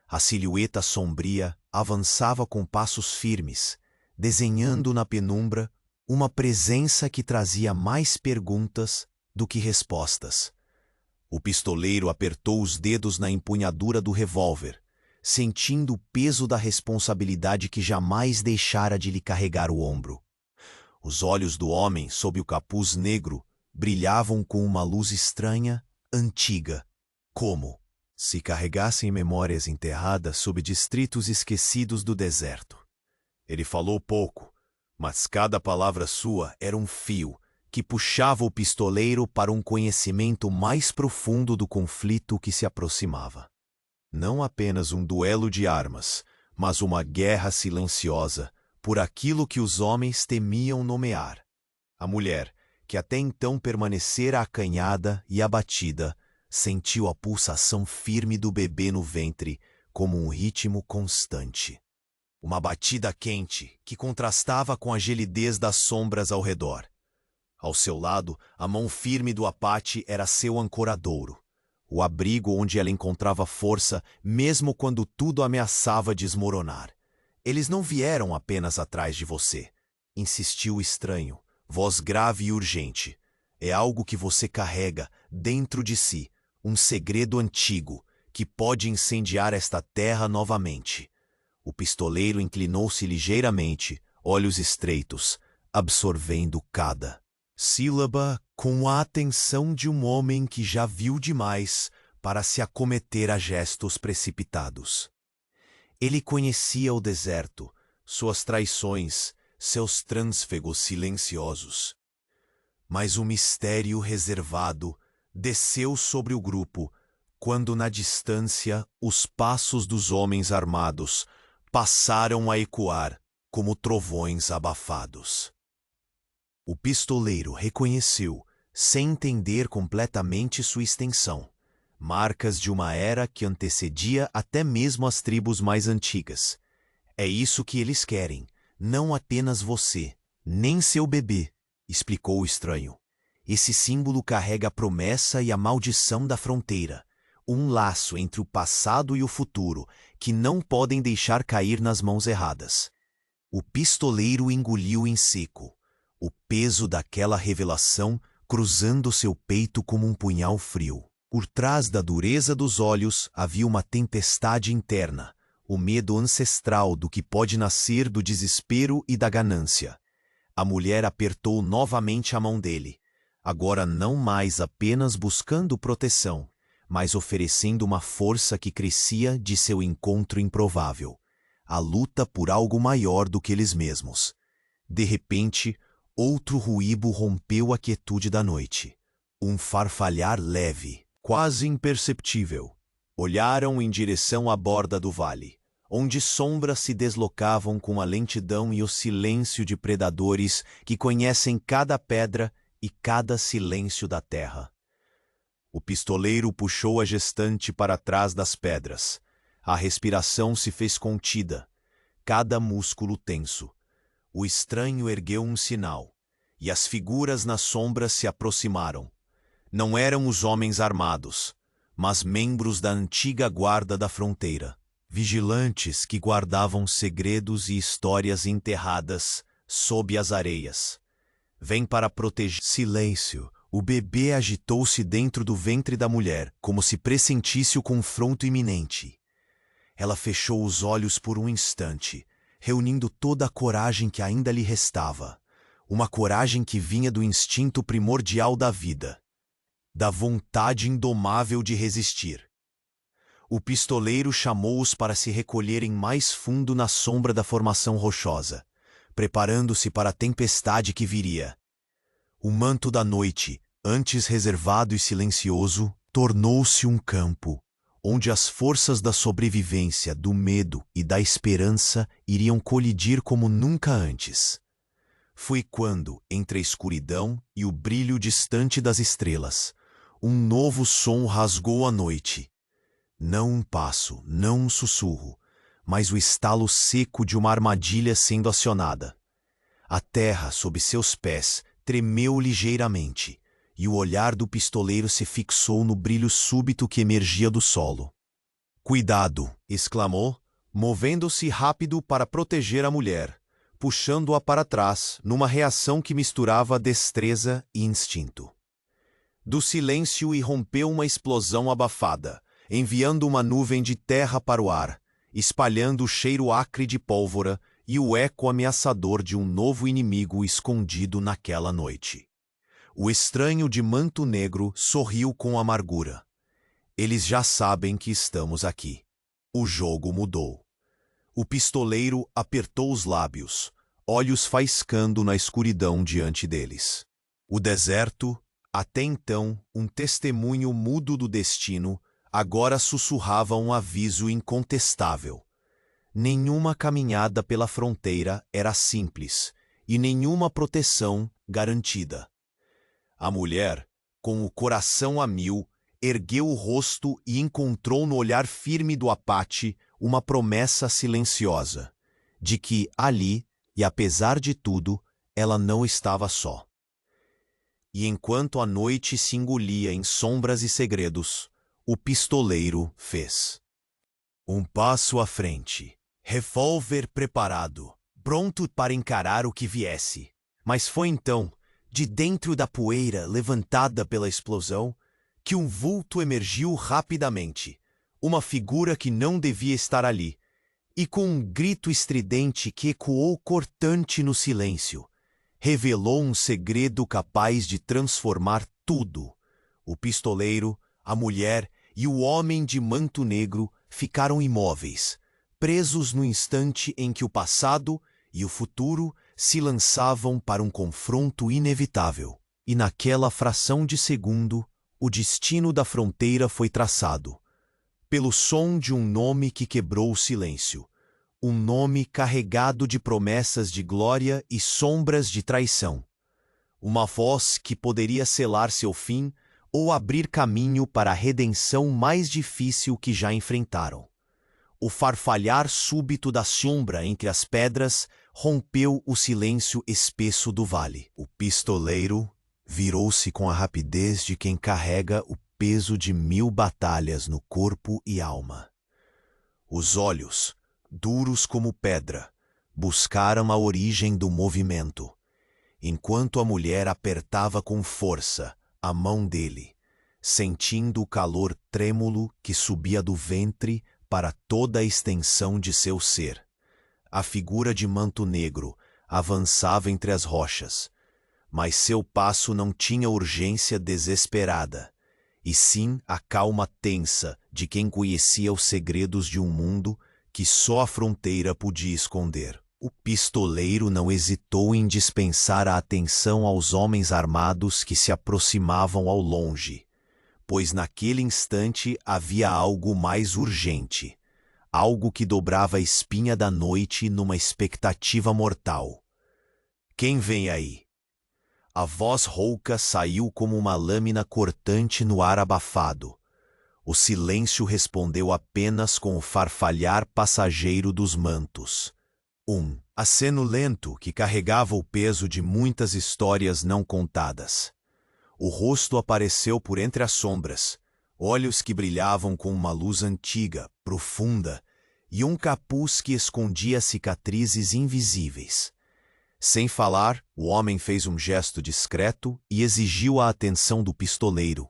A silhueta sombria avançava com passos firmes, desenhando na penumbra uma presença que trazia mais perguntas do que respostas. O pistoleiro apertou os dedos na empunhadura do revólver, sentindo o peso da responsabilidade que jamais deixara de lhe carregar o ombro. Os olhos do homem sob o capuz negro brilhavam com uma luz estranha, antiga, como se carregassem memórias enterradas sob distritos esquecidos do deserto. Ele falou pouco, mas cada palavra sua era um fio que puxava o pistoleiro para um conhecimento mais profundo do conflito que se aproximava. Não apenas um duelo de armas, mas uma guerra silenciosa por aquilo que os homens temiam nomear. A mulher, que até então permanecera acanhada e abatida, sentiu a pulsação firme do bebê no ventre como um ritmo constante. Uma batida quente que contrastava com a gelidez das sombras ao redor. Ao seu lado, a mão firme do Apache era seu ancoradouro, o abrigo onde ela encontrava força mesmo quando tudo ameaçava desmoronar. Eles não vieram apenas atrás de você, insistiu o estranho, voz grave e urgente. É algo que você carrega dentro de si, um segredo antigo que pode incendiar esta terra novamente. O pistoleiro inclinou-se ligeiramente, olhos estreitos, absorvendo cada sílaba com a atenção de um homem que já viu demais para se acometer a gestos precipitados. Ele conhecia o deserto, suas traições, seus trânsfegos silenciosos. Mas o mistério reservado desceu sobre o grupo quando, na distância, os passos dos homens armados passaram a ecoar como trovões abafados. O pistoleiro reconheceu, sem entender completamente sua extensão, marcas de uma era que antecedia até mesmo as tribos mais antigas. É isso que eles querem, não apenas você, nem seu bebê, explicou o estranho. Esse símbolo carrega a promessa e a maldição da fronteira, um laço entre o passado e o futuro que não podem deixar cair nas mãos erradas. O pistoleiro engoliu em seco, o peso daquela revelação cruzando seu peito como um punhal frio. Por trás da dureza dos olhos havia uma tempestade interna, o medo ancestral do que pode nascer do desespero e da ganância. A mulher apertou novamente a mão dele, agora não mais apenas buscando proteção, mas oferecendo uma força que crescia de seu encontro improvável, a luta por algo maior do que eles mesmos. De repente, outro ruído rompeu a quietude da noite. Um farfalhar leve, quase imperceptível. Olharam em direção à borda do vale, onde sombras se deslocavam com a lentidão e o silêncio de predadores que conhecem cada pedra e cada silêncio da terra. O pistoleiro puxou a gestante para trás das pedras. A respiração se fez contida, cada músculo tenso. O estranho ergueu um sinal, e as figuras nas sombras se aproximaram. Não eram os homens armados, mas membros da antiga guarda da fronteira, vigilantes que guardavam segredos e histórias enterradas sob as areias. Vem para proteger. Silêncio. O bebê agitou-se dentro do ventre da mulher, como se pressentisse o confronto iminente. Ela fechou os olhos por um instante, reunindo toda a coragem que ainda lhe restava. Uma coragem que vinha do instinto primordial da vida, da vontade indomável de resistir. O pistoleiro chamou-os para se recolherem mais fundo na sombra da formação rochosa, preparando-se para a tempestade que viria. O manto da noite, antes reservado e silencioso, tornou-se um campo, onde as forças da sobrevivência, do medo e da esperança iriam colidir como nunca antes. Foi quando, entre a escuridão e o brilho distante das estrelas, um novo som rasgou a noite. Não um passo, não um sussurro, mas o estalo seco de uma armadilha sendo acionada. A terra sob seus pés tremeu ligeiramente, e o olhar do pistoleiro se fixou no brilho súbito que emergia do solo. "Cuidado!" exclamou, movendo-se rápido para proteger a mulher, puxando-a para trás numa reação que misturava destreza e instinto. Do silêncio irrompeu uma explosão abafada, enviando uma nuvem de terra para o ar, espalhando o cheiro acre de pólvora e o eco ameaçador de um novo inimigo escondido naquela noite. O estranho de manto negro sorriu com amargura. Eles já sabem que estamos aqui. O jogo mudou. O pistoleiro apertou os lábios, olhos faiscando na escuridão diante deles. O deserto, até então um testemunho mudo do destino, agora sussurrava um aviso incontestável. Nenhuma caminhada pela fronteira era simples e nenhuma proteção garantida. A mulher, com o coração a mil, ergueu o rosto e encontrou no olhar firme do Apache uma promessa silenciosa, de que ali, e apesar de tudo, ela não estava só. E enquanto a noite se engolia em sombras e segredos, o pistoleiro fez um passo à frente, revólver preparado, pronto para encarar o que viesse. Mas foi então, de dentro da poeira levantada pela explosão, que um vulto emergiu rapidamente, uma figura que não devia estar ali, e com um grito estridente que ecoou cortante no silêncio, revelou um segredo capaz de transformar tudo. O pistoleiro, a mulher e o homem de manto negro ficaram imóveis, presos no instante em que o passado e o futuro se lançavam para um confronto inevitável. E naquela fração de segundo, o destino da fronteira foi traçado, pelo som de um nome que quebrou o silêncio, um nome carregado de promessas de glória e sombras de traição. Uma voz que poderia selar seu fim ou abrir caminho para a redenção mais difícil que já enfrentaram. O farfalhar súbito da sombra entre as pedras rompeu o silêncio espesso do vale. O pistoleiro virou-se com a rapidez de quem carrega o peso de 1000 batalhas no corpo e alma. Os olhos, duros como pedra, buscaram a origem do movimento, enquanto a mulher apertava com força a mão dele, sentindo o calor trêmulo que subia do ventre para toda a extensão de seu ser. A figura de manto negro avançava entre as rochas, mas seu passo não tinha urgência desesperada, e sim a calma tensa de quem conhecia os segredos de um mundo que só a fronteira podia esconder. O pistoleiro não hesitou em dispensar a atenção aos homens armados que se aproximavam ao longe, pois naquele instante havia algo mais urgente, algo que dobrava a espinha da noite numa expectativa mortal. Quem vem aí? A voz rouca saiu como uma lâmina cortante no ar abafado. O silêncio respondeu apenas com o farfalhar passageiro dos mantos. Um aceno lento que carregava o peso de muitas histórias não contadas. O rosto apareceu por entre as sombras, olhos que brilhavam com uma luz antiga, profunda, e um capuz que escondia cicatrizes invisíveis. Sem falar, o homem fez um gesto discreto e exigiu a atenção do pistoleiro,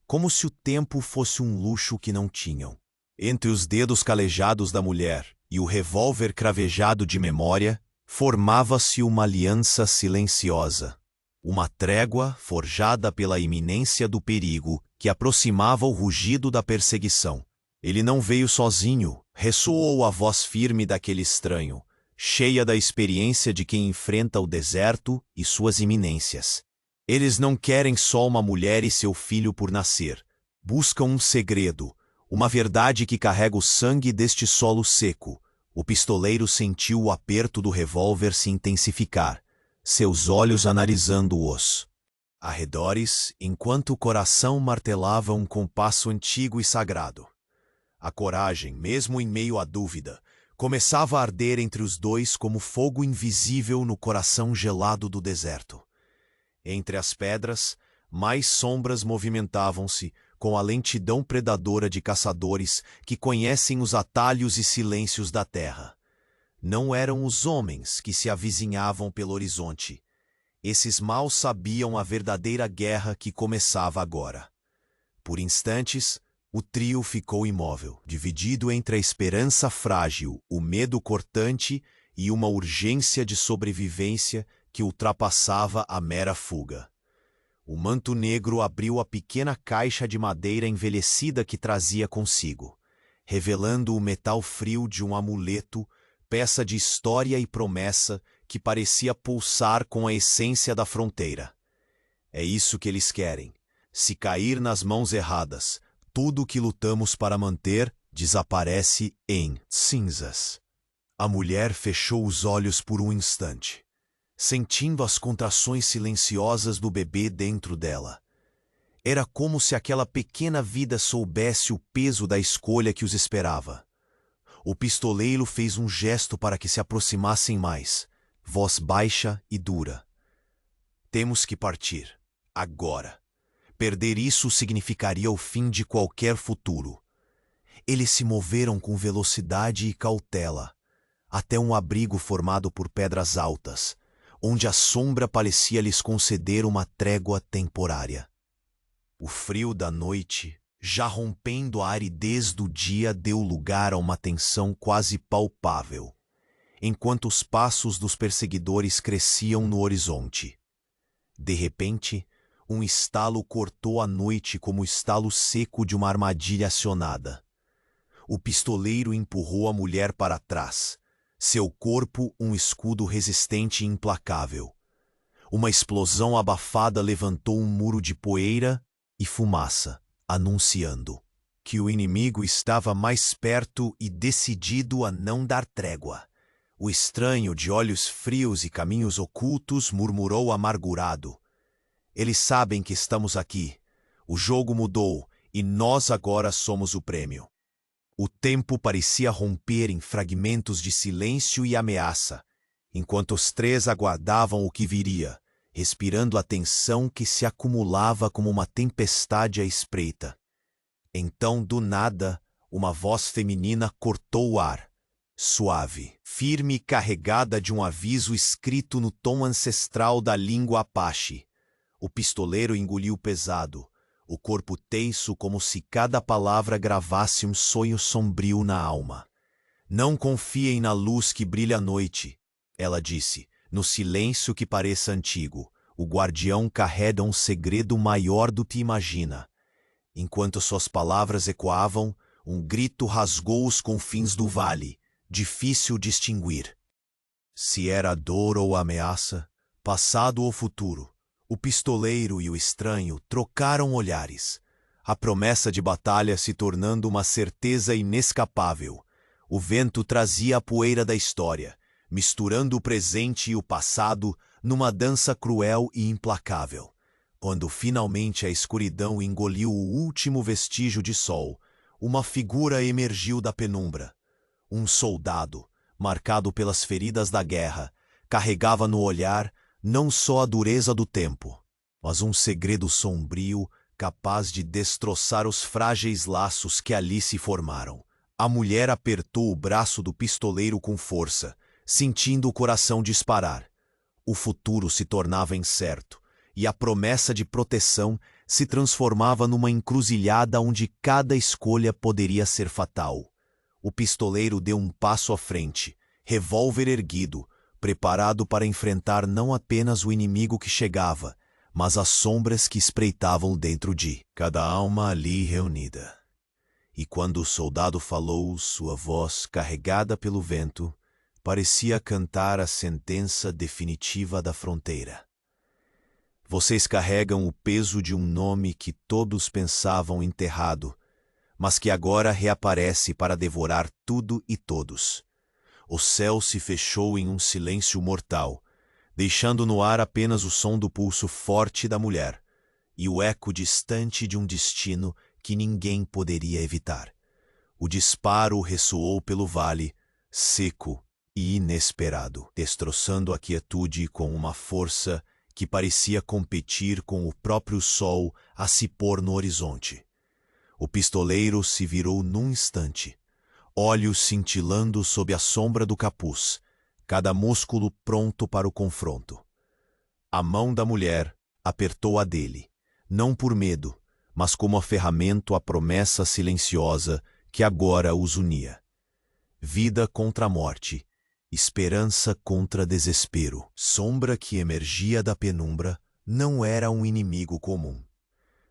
como se o tempo fosse um luxo que não tinham. Entre os dedos calejados da mulher e o revólver cravejado de memória, formava-se uma aliança silenciosa, uma trégua forjada pela iminência do perigo que aproximava o rugido da perseguição. Ele não veio sozinho, ressoou a voz firme daquele estranho, cheia da experiência de quem enfrenta o deserto e suas iminências. Eles não querem só uma mulher e seu filho por nascer. Buscam um segredo, uma verdade que carrega o sangue deste solo seco. O pistoleiro sentiu o aperto do revólver se intensificar, seus olhos analisando-os arredores, enquanto o coração martelava um compasso antigo e sagrado. A coragem, mesmo em meio à dúvida, começava a arder entre os dois como fogo invisível no coração gelado do deserto. Entre as pedras, mais sombras movimentavam-se com a lentidão predadora de caçadores que conhecem os atalhos e silêncios da terra. Não eram os homens que se avizinhavam pelo horizonte. Esses mal sabiam a verdadeira guerra que começava agora. Por instantes, o trio ficou imóvel, dividido entre a esperança frágil, o medo cortante e uma urgência de sobrevivência que ultrapassava a mera fuga. O manto negro abriu a pequena caixa de madeira envelhecida que trazia consigo, revelando o metal frio de um amuleto, peça de história e promessa que parecia pulsar com a essência da fronteira. É isso que eles querem. Se cair nas mãos erradas, tudo o que lutamos para manter desaparece em cinzas. A mulher fechou os olhos por um instante, sentindo as contrações silenciosas do bebê dentro dela. Era como se aquela pequena vida soubesse o peso da escolha que os esperava. O pistoleiro fez um gesto para que se aproximassem mais, voz baixa e dura. Temos que partir, agora. Perder isso significaria o fim de qualquer futuro. Eles se moveram com velocidade e cautela, até um abrigo formado por pedras altas, onde a sombra parecia lhes conceder uma trégua temporária. O frio da noite, já rompendo a aridez do dia, deu lugar a uma tensão quase palpável, enquanto os passos dos perseguidores cresciam no horizonte. De repente, um estalo cortou a noite como o estalo seco de uma armadilha acionada. O pistoleiro empurrou a mulher para trás, seu corpo um escudo resistente e implacável. Uma explosão abafada levantou um muro de poeira e fumaça, anunciando que o inimigo estava mais perto e decidido a não dar trégua. O estranho, de olhos frios e caminhos ocultos, murmurou amargurado. Eles sabem que estamos aqui. O jogo mudou e nós agora somos o prêmio. O tempo parecia romper em fragmentos de silêncio e ameaça, enquanto os três aguardavam o que viria, respirando a tensão que se acumulava como uma tempestade à espreita. Então, do nada, uma voz feminina cortou o ar, suave, firme e carregada de um aviso escrito no tom ancestral da língua Apache. O pistoleiro engoliu pesado, o corpo tenso como se cada palavra gravasse um sonho sombrio na alma. Não confiem na luz que brilha à noite, ela disse, no silêncio que pareça antigo. O guardião carrega um segredo maior do que imagina. Enquanto suas palavras ecoavam, um grito rasgou os confins do vale, difícil distinguir. Se era dor ou ameaça, passado ou futuro, o pistoleiro e o estranho trocaram olhares, a promessa de batalha se tornando uma certeza inescapável. O vento trazia a poeira da história, misturando o presente e o passado numa dança cruel e implacável. Quando finalmente a escuridão engoliu o último vestígio de sol, uma figura emergiu da penumbra. Um soldado, marcado pelas feridas da guerra, carregava no olhar não só a dureza do tempo, mas um segredo sombrio capaz de destroçar os frágeis laços que ali se formaram. A mulher apertou o braço do pistoleiro com força, sentindo o coração disparar. O futuro se tornava incerto, e a promessa de proteção se transformava numa encruzilhada onde cada escolha poderia ser fatal. O pistoleiro deu um passo à frente, revólver erguido, preparado para enfrentar não apenas o inimigo que chegava, mas as sombras que espreitavam dentro de cada alma ali reunida. E quando o soldado falou, sua voz, carregada pelo vento, parecia cantar a sentença definitiva da fronteira. Vocês carregam o peso de um nome que todos pensavam enterrado, mas que agora reaparece para devorar tudo e todos. O céu se fechou em um silêncio mortal, deixando no ar apenas o som do pulso forte da mulher e o eco distante de um destino que ninguém poderia evitar. O disparo ressoou pelo vale, seco e inesperado, destroçando a quietude com uma força que parecia competir com o próprio sol a se pôr no horizonte. O pistoleiro se virou num instante, olhos cintilando sob a sombra do capuz, cada músculo pronto para o confronto. A mão da mulher apertou a dele, não por medo, mas como a ferramenta à promessa silenciosa que agora os unia. Vida contra a morte, esperança contra desespero. Sombra que emergia da penumbra não era um inimigo comum.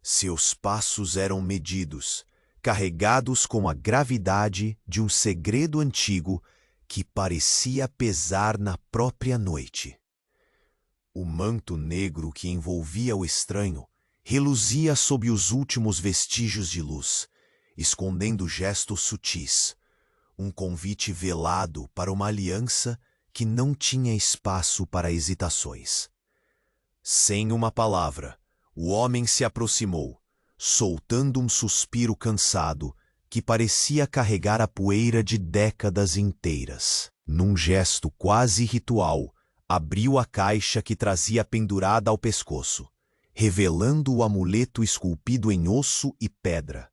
Seus passos eram medidos, carregados com a gravidade de um segredo antigo que parecia pesar na própria noite. O manto negro que envolvia o estranho reluzia sob os últimos vestígios de luz, escondendo gestos sutis, um convite velado para uma aliança que não tinha espaço para hesitações. Sem uma palavra, o homem se aproximou, soltando um suspiro cansado que parecia carregar a poeira de décadas inteiras. Num gesto quase ritual, abriu a caixa que trazia pendurada ao pescoço, revelando o amuleto esculpido em osso e pedra.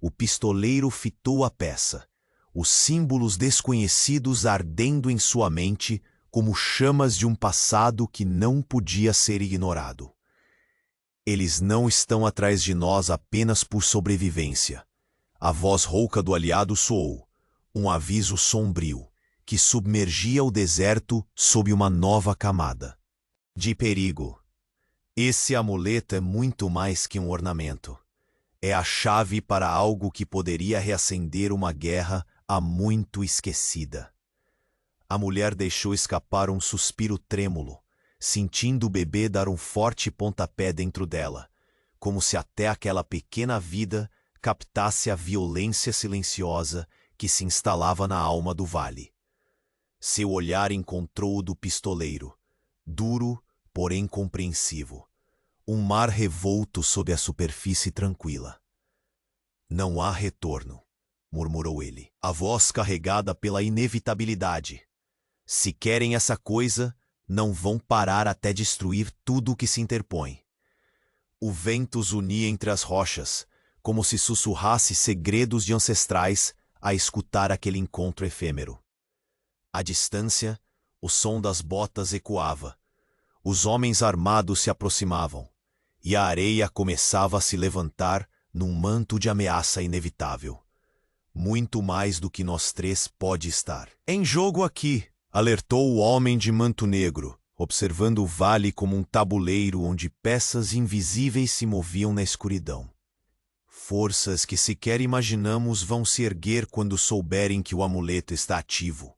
O pistoleiro fitou a peça, os símbolos desconhecidos ardendo em sua mente como chamas de um passado que não podia ser ignorado. Eles não estão atrás de nós apenas por sobrevivência. A voz rouca do aliado soou, um aviso sombrio, que submergia o deserto sob uma nova camada de perigo. Esse amuleto é muito mais que um ornamento. É a chave para algo que poderia reacender uma guerra há muito esquecida. A mulher deixou escapar um suspiro trêmulo, sentindo o bebê dar um forte pontapé dentro dela, como se até aquela pequena vida captasse a violência silenciosa que se instalava na alma do vale. Seu olhar encontrou o do pistoleiro, duro, porém compreensivo. Um mar revolto sob a superfície tranquila. Não há retorno, murmurou ele, a voz carregada pela inevitabilidade. Se querem essa coisa, não vão parar até destruir tudo o que se interpõe. O vento os unia entre as rochas, como se sussurrasse segredos de ancestrais a escutar aquele encontro efêmero. À distância, o som das botas ecoava. Os homens armados se aproximavam, e a areia começava a se levantar num manto de ameaça inevitável. Muito mais do que nós três pode estar em jogo aqui, alertou o homem de manto negro, observando o vale como um tabuleiro onde peças invisíveis se moviam na escuridão. Forças que sequer imaginamos vão se erguer quando souberem que o amuleto está ativo.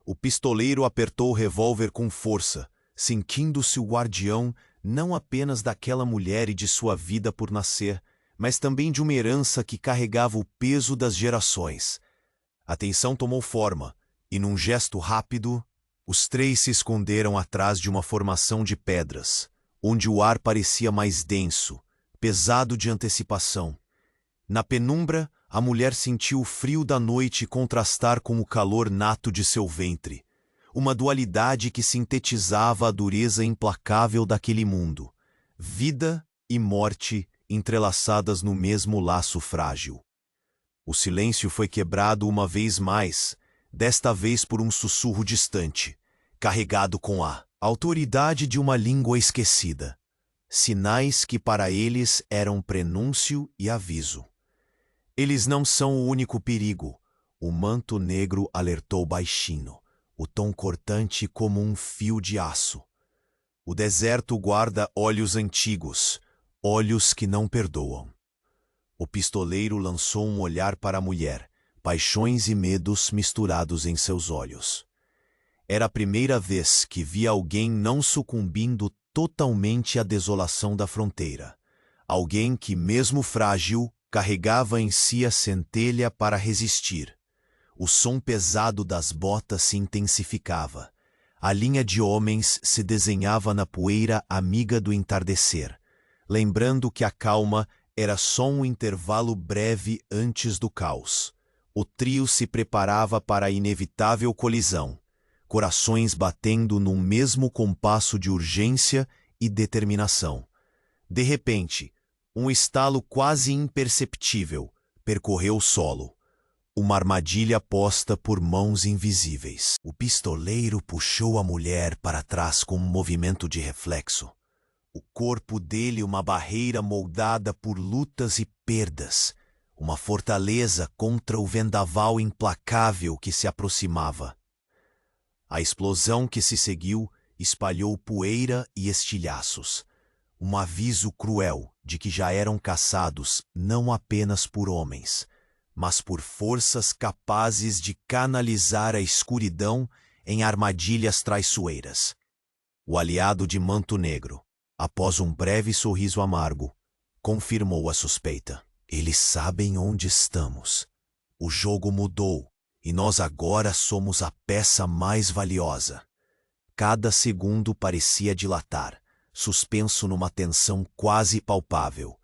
O pistoleiro apertou o revólver com força, sentindo-se o guardião não apenas daquela mulher e de sua vida por nascer, mas também de uma herança que carregava o peso das gerações. A tensão tomou forma, e num gesto rápido, os três se esconderam atrás de uma formação de pedras, onde o ar parecia mais denso, pesado de antecipação. Na penumbra, a mulher sentiu o frio da noite contrastar com o calor nato de seu ventre, uma dualidade que sintetizava a dureza implacável daquele mundo, vida e morte entrelaçadas no mesmo laço frágil. O silêncio foi quebrado uma vez mais, desta vez por um sussurro distante, carregado com a autoridade de uma língua esquecida, sinais que para eles eram prenúncio e aviso. Eles não são o único perigo, o manto negro alertou baixinho, o tom cortante como um fio de aço. O deserto guarda olhos antigos, olhos que não perdoam. O pistoleiro lançou um olhar para a mulher, paixões e medos misturados em seus olhos. Era a primeira vez que via alguém não sucumbindo totalmente à desolação da fronteira. Alguém que, mesmo frágil, carregava em si a centelha para resistir. O som pesado das botas se intensificava. A linha de homens se desenhava na poeira amiga do entardecer, lembrando que a calma era só um intervalo breve antes do caos. O trio se preparava para a inevitável colisão, corações batendo num mesmo compasso de urgência e determinação. De repente, um estalo quase imperceptível percorreu o solo. Uma armadilha posta por mãos invisíveis. O pistoleiro puxou a mulher para trás com um movimento de reflexo. O corpo dele uma barreira moldada por lutas e perdas, uma fortaleza contra o vendaval implacável que se aproximava. A explosão que se seguiu espalhou poeira e estilhaços, um aviso cruel de que já eram caçados não apenas por homens, mas por forças capazes de canalizar a escuridão em armadilhas traiçoeiras. O aliado de manto negro, após um breve sorriso amargo, confirmou a suspeita. Eles sabem onde estamos. O jogo mudou e nós agora somos a peça mais valiosa. Cada segundo parecia dilatar, suspenso numa tensão quase palpável.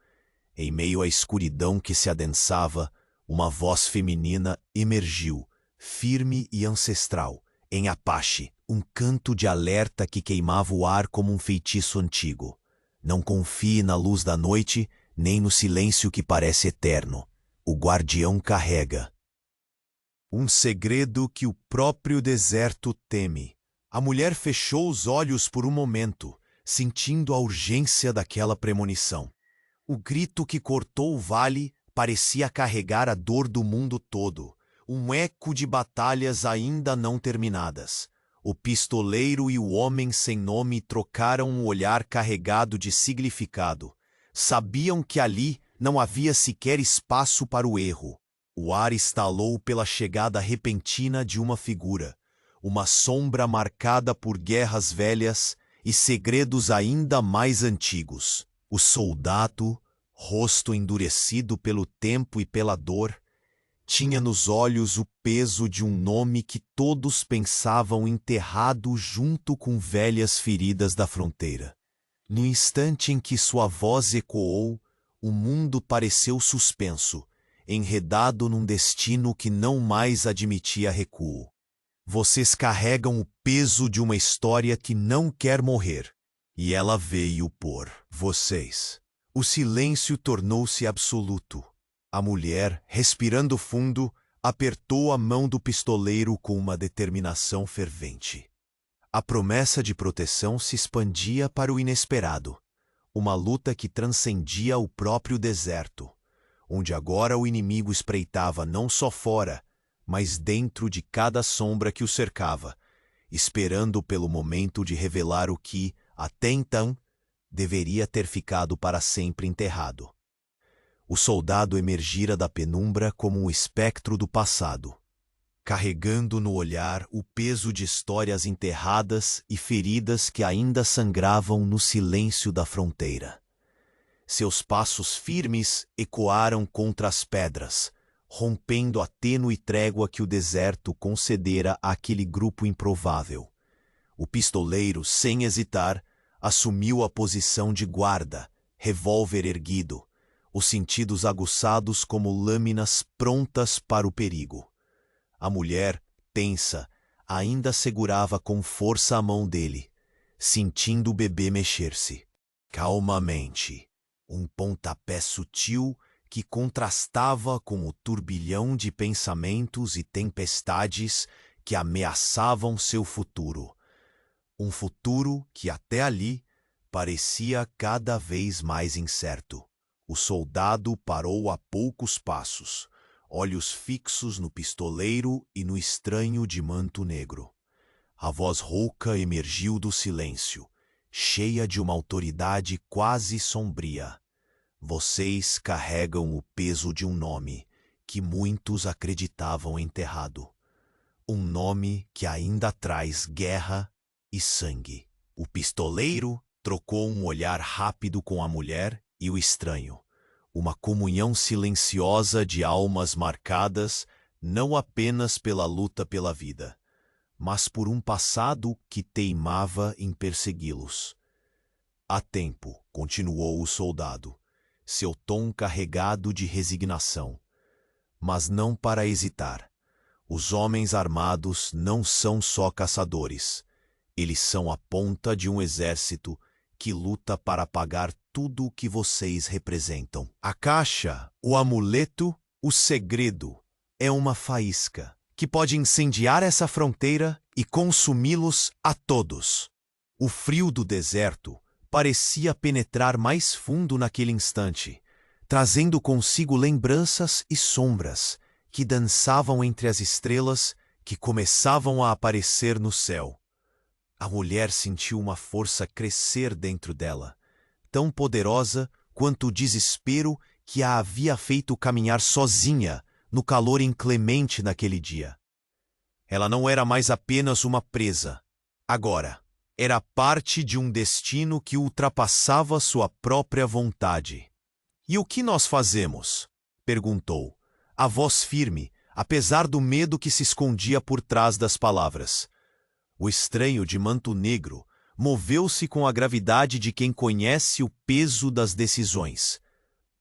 Em meio à escuridão que se adensava, uma voz feminina emergiu, firme e ancestral, em Apache, um canto de alerta que queimava o ar como um feitiço antigo. Não confie na luz da noite, nem no silêncio que parece eterno. O guardião carrega um segredo que o próprio deserto teme. A mulher fechou os olhos por um momento, sentindo a urgência daquela premonição. O grito que cortou o vale parecia carregar a dor do mundo todo, um eco de batalhas ainda não terminadas. O pistoleiro e o homem sem nome trocaram um olhar carregado de significado. Sabiam que ali não havia sequer espaço para o erro. O ar estalou pela chegada repentina de uma figura, uma sombra marcada por guerras velhas e segredos ainda mais antigos. O soldado, rosto endurecido pelo tempo e pela dor, tinha nos olhos o peso de um nome que todos pensavam enterrado junto com velhas feridas da fronteira. No instante em que sua voz ecoou, o mundo pareceu suspenso, enredado num destino que não mais admitia recuo. Vocês carregam o peso de uma história que não quer morrer, e ela veio por vocês. O silêncio tornou-se absoluto. A mulher, respirando fundo, apertou a mão do pistoleiro com uma determinação fervente. A promessa de proteção se expandia para o inesperado, uma luta que transcendia o próprio deserto, onde agora o inimigo espreitava não só fora, mas dentro de cada sombra que o cercava, esperando pelo momento de revelar o que, até então, deveria ter ficado para sempre enterrado. O soldado emergira da penumbra como um espectro do passado, carregando no olhar o peso de histórias enterradas e feridas que ainda sangravam no silêncio da fronteira. Seus passos firmes ecoaram contra as pedras, rompendo a tênue trégua que o deserto concedera àquele grupo improvável. O pistoleiro, sem hesitar, assumiu a posição de guarda, revólver erguido, os sentidos aguçados como lâminas prontas para o perigo. A mulher, tensa, ainda segurava com força a mão dele, sentindo o bebê mexer-se. Calmamente, um pontapé sutil que contrastava com o turbilhão de pensamentos e tempestades que ameaçavam seu futuro. Um futuro que até ali parecia cada vez mais incerto. O soldado parou a poucos passos, olhos fixos no pistoleiro e no estranho de manto negro. A voz rouca emergiu do silêncio, cheia de uma autoridade quase sombria. Vocês carregam o peso de um nome que muitos acreditavam enterrado. Um nome que ainda traz guerra e sangue. O pistoleiro trocou um olhar rápido com a mulher e o estranho. Uma comunhão silenciosa de almas marcadas não apenas pela luta pela vida, mas por um passado que teimava em persegui-los. Há tempo, continuou o soldado, seu tom carregado de resignação. Mas não para hesitar. Os homens armados não são só caçadores. Eles são a ponta de um exército que luta para apagar tudo o que vocês representam. A caixa, o amuleto, o segredo, é uma faísca que pode incendiar essa fronteira e consumi-los a todos. O frio do deserto parecia penetrar mais fundo naquele instante, trazendo consigo lembranças e sombras que dançavam entre as estrelas que começavam a aparecer no céu. A mulher sentiu uma força crescer dentro dela, tão poderosa quanto o desespero que a havia feito caminhar sozinha no calor inclemente naquele dia. Ela não era mais apenas uma presa. Agora, era parte de um destino que ultrapassava sua própria vontade. E o que nós fazemos? perguntou, a voz firme, apesar do medo que se escondia por trás das palavras. O estranho de manto negro moveu-se com a gravidade de quem conhece o peso das decisões.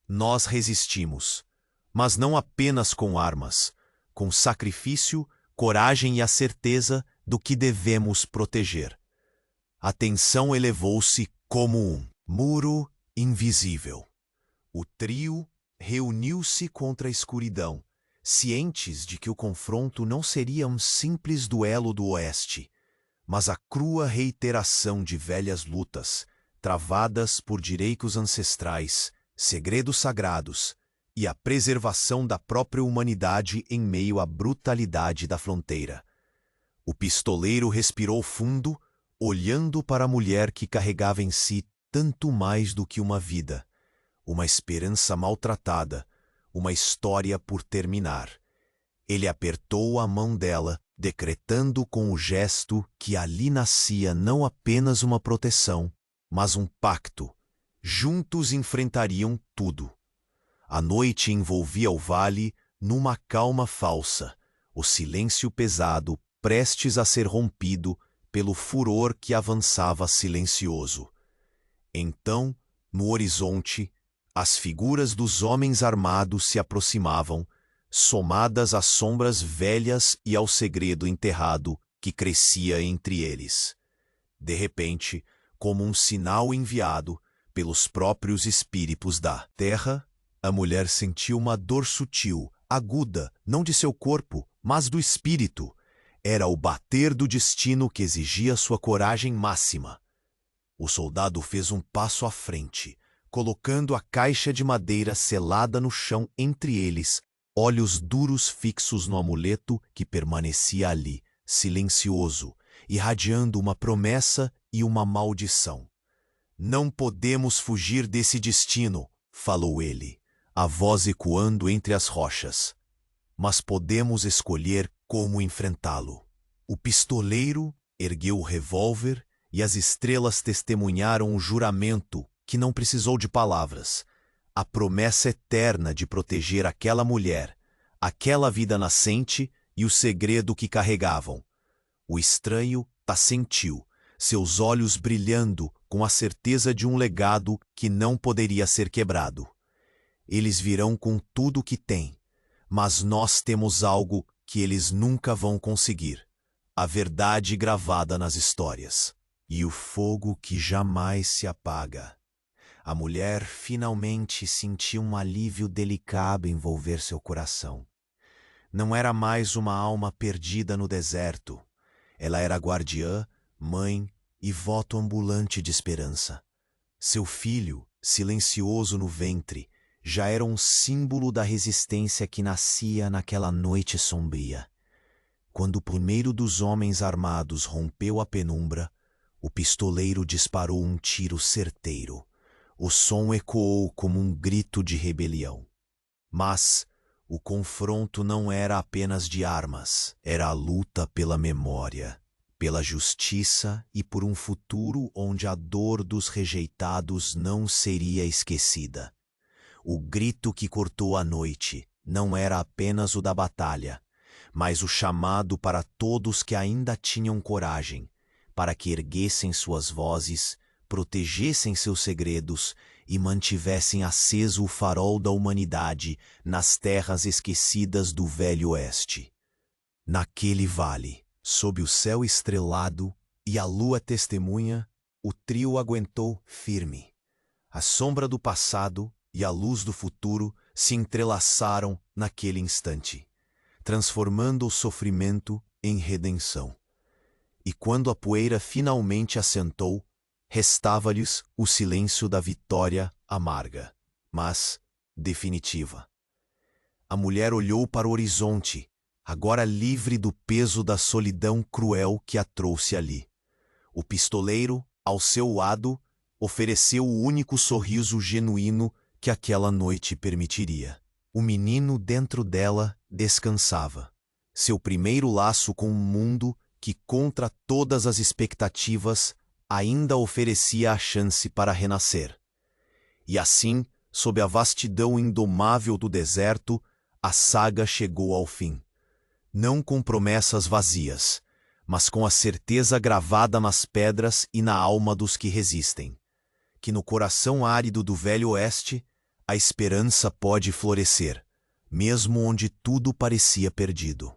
Nós resistimos, mas não apenas com armas, com sacrifício, coragem e a certeza do que devemos proteger. A tensão elevou-se como um muro invisível. O trio reuniu-se contra a escuridão, cientes de que o confronto não seria um simples duelo do Oeste, mas a crua reiteração de velhas lutas, travadas por direitos ancestrais, segredos sagrados e a preservação da própria humanidade em meio à brutalidade da fronteira. O pistoleiro respirou fundo, olhando para a mulher que carregava em si tanto mais do que uma vida, uma esperança maltratada, uma história por terminar. Ele apertou a mão dela, decretando com o gesto que ali nascia não apenas uma proteção, mas um pacto. Juntos enfrentariam tudo. A noite envolvia o vale numa calma falsa, o silêncio pesado prestes a ser rompido pelo furor que avançava silencioso. Então, no horizonte, as figuras dos homens armados se aproximavam, somadas às sombras velhas e ao segredo enterrado que crescia entre eles. De repente, como um sinal enviado pelos próprios espíritos da terra, a mulher sentiu uma dor sutil, aguda, não de seu corpo, mas do espírito. Era o bater do destino que exigia sua coragem máxima. O soldado fez um passo à frente, colocando a caixa de madeira selada no chão entre eles, olhos duros fixos no amuleto que permanecia ali, silencioso, irradiando uma promessa e uma maldição. Não podemos fugir desse destino, falou ele, a voz ecoando entre as rochas. Mas podemos escolher como enfrentá-lo. O pistoleiro ergueu o revólver e as estrelas testemunharam o juramento que não precisou de palavras, a promessa eterna de proteger aquela mulher, aquela vida nascente e o segredo que carregavam. O estranho assentiu, seus olhos brilhando com a certeza de um legado que não poderia ser quebrado. Eles virão com tudo o que têm, mas nós temos algo que eles nunca vão conseguir: a verdade gravada nas histórias e o fogo que jamais se apaga. A mulher finalmente sentiu um alívio delicado envolver seu coração. Não era mais uma alma perdida no deserto. Ela era guardiã, mãe e voto ambulante de esperança. Seu filho, silencioso no ventre, já era um símbolo da resistência que nascia naquela noite sombria. Quando o primeiro dos homens armados rompeu a penumbra, o pistoleiro disparou um tiro certeiro. O som ecoou como um grito de rebelião. Mas o confronto não era apenas de armas, era a luta pela memória, pela justiça e por um futuro onde a dor dos rejeitados não seria esquecida. O grito que cortou a noite não era apenas o da batalha, mas o chamado para todos que ainda tinham coragem, para que erguessem suas vozes, protegessem seus segredos e mantivessem aceso o farol da humanidade nas terras esquecidas do Velho Oeste. Naquele vale, sob o céu estrelado e a lua testemunha, o trio aguentou firme. A sombra do passado e a luz do futuro se entrelaçaram naquele instante, transformando o sofrimento em redenção. E quando a poeira finalmente assentou, restava-lhes o silêncio da vitória amarga, mas definitiva. A mulher olhou para o horizonte, agora livre do peso da solidão cruel que a trouxe ali. O pistoleiro, ao seu lado, ofereceu o único sorriso genuíno que aquela noite permitiria. O menino dentro dela descansava. Seu primeiro laço com um mundo que, contra todas as expectativas, ainda oferecia a chance para renascer. E assim, sob a vastidão indomável do deserto, a saga chegou ao fim. Não com promessas vazias, mas com a certeza gravada nas pedras e na alma dos que resistem, que no coração árido do Velho Oeste, a esperança pode florescer, mesmo onde tudo parecia perdido.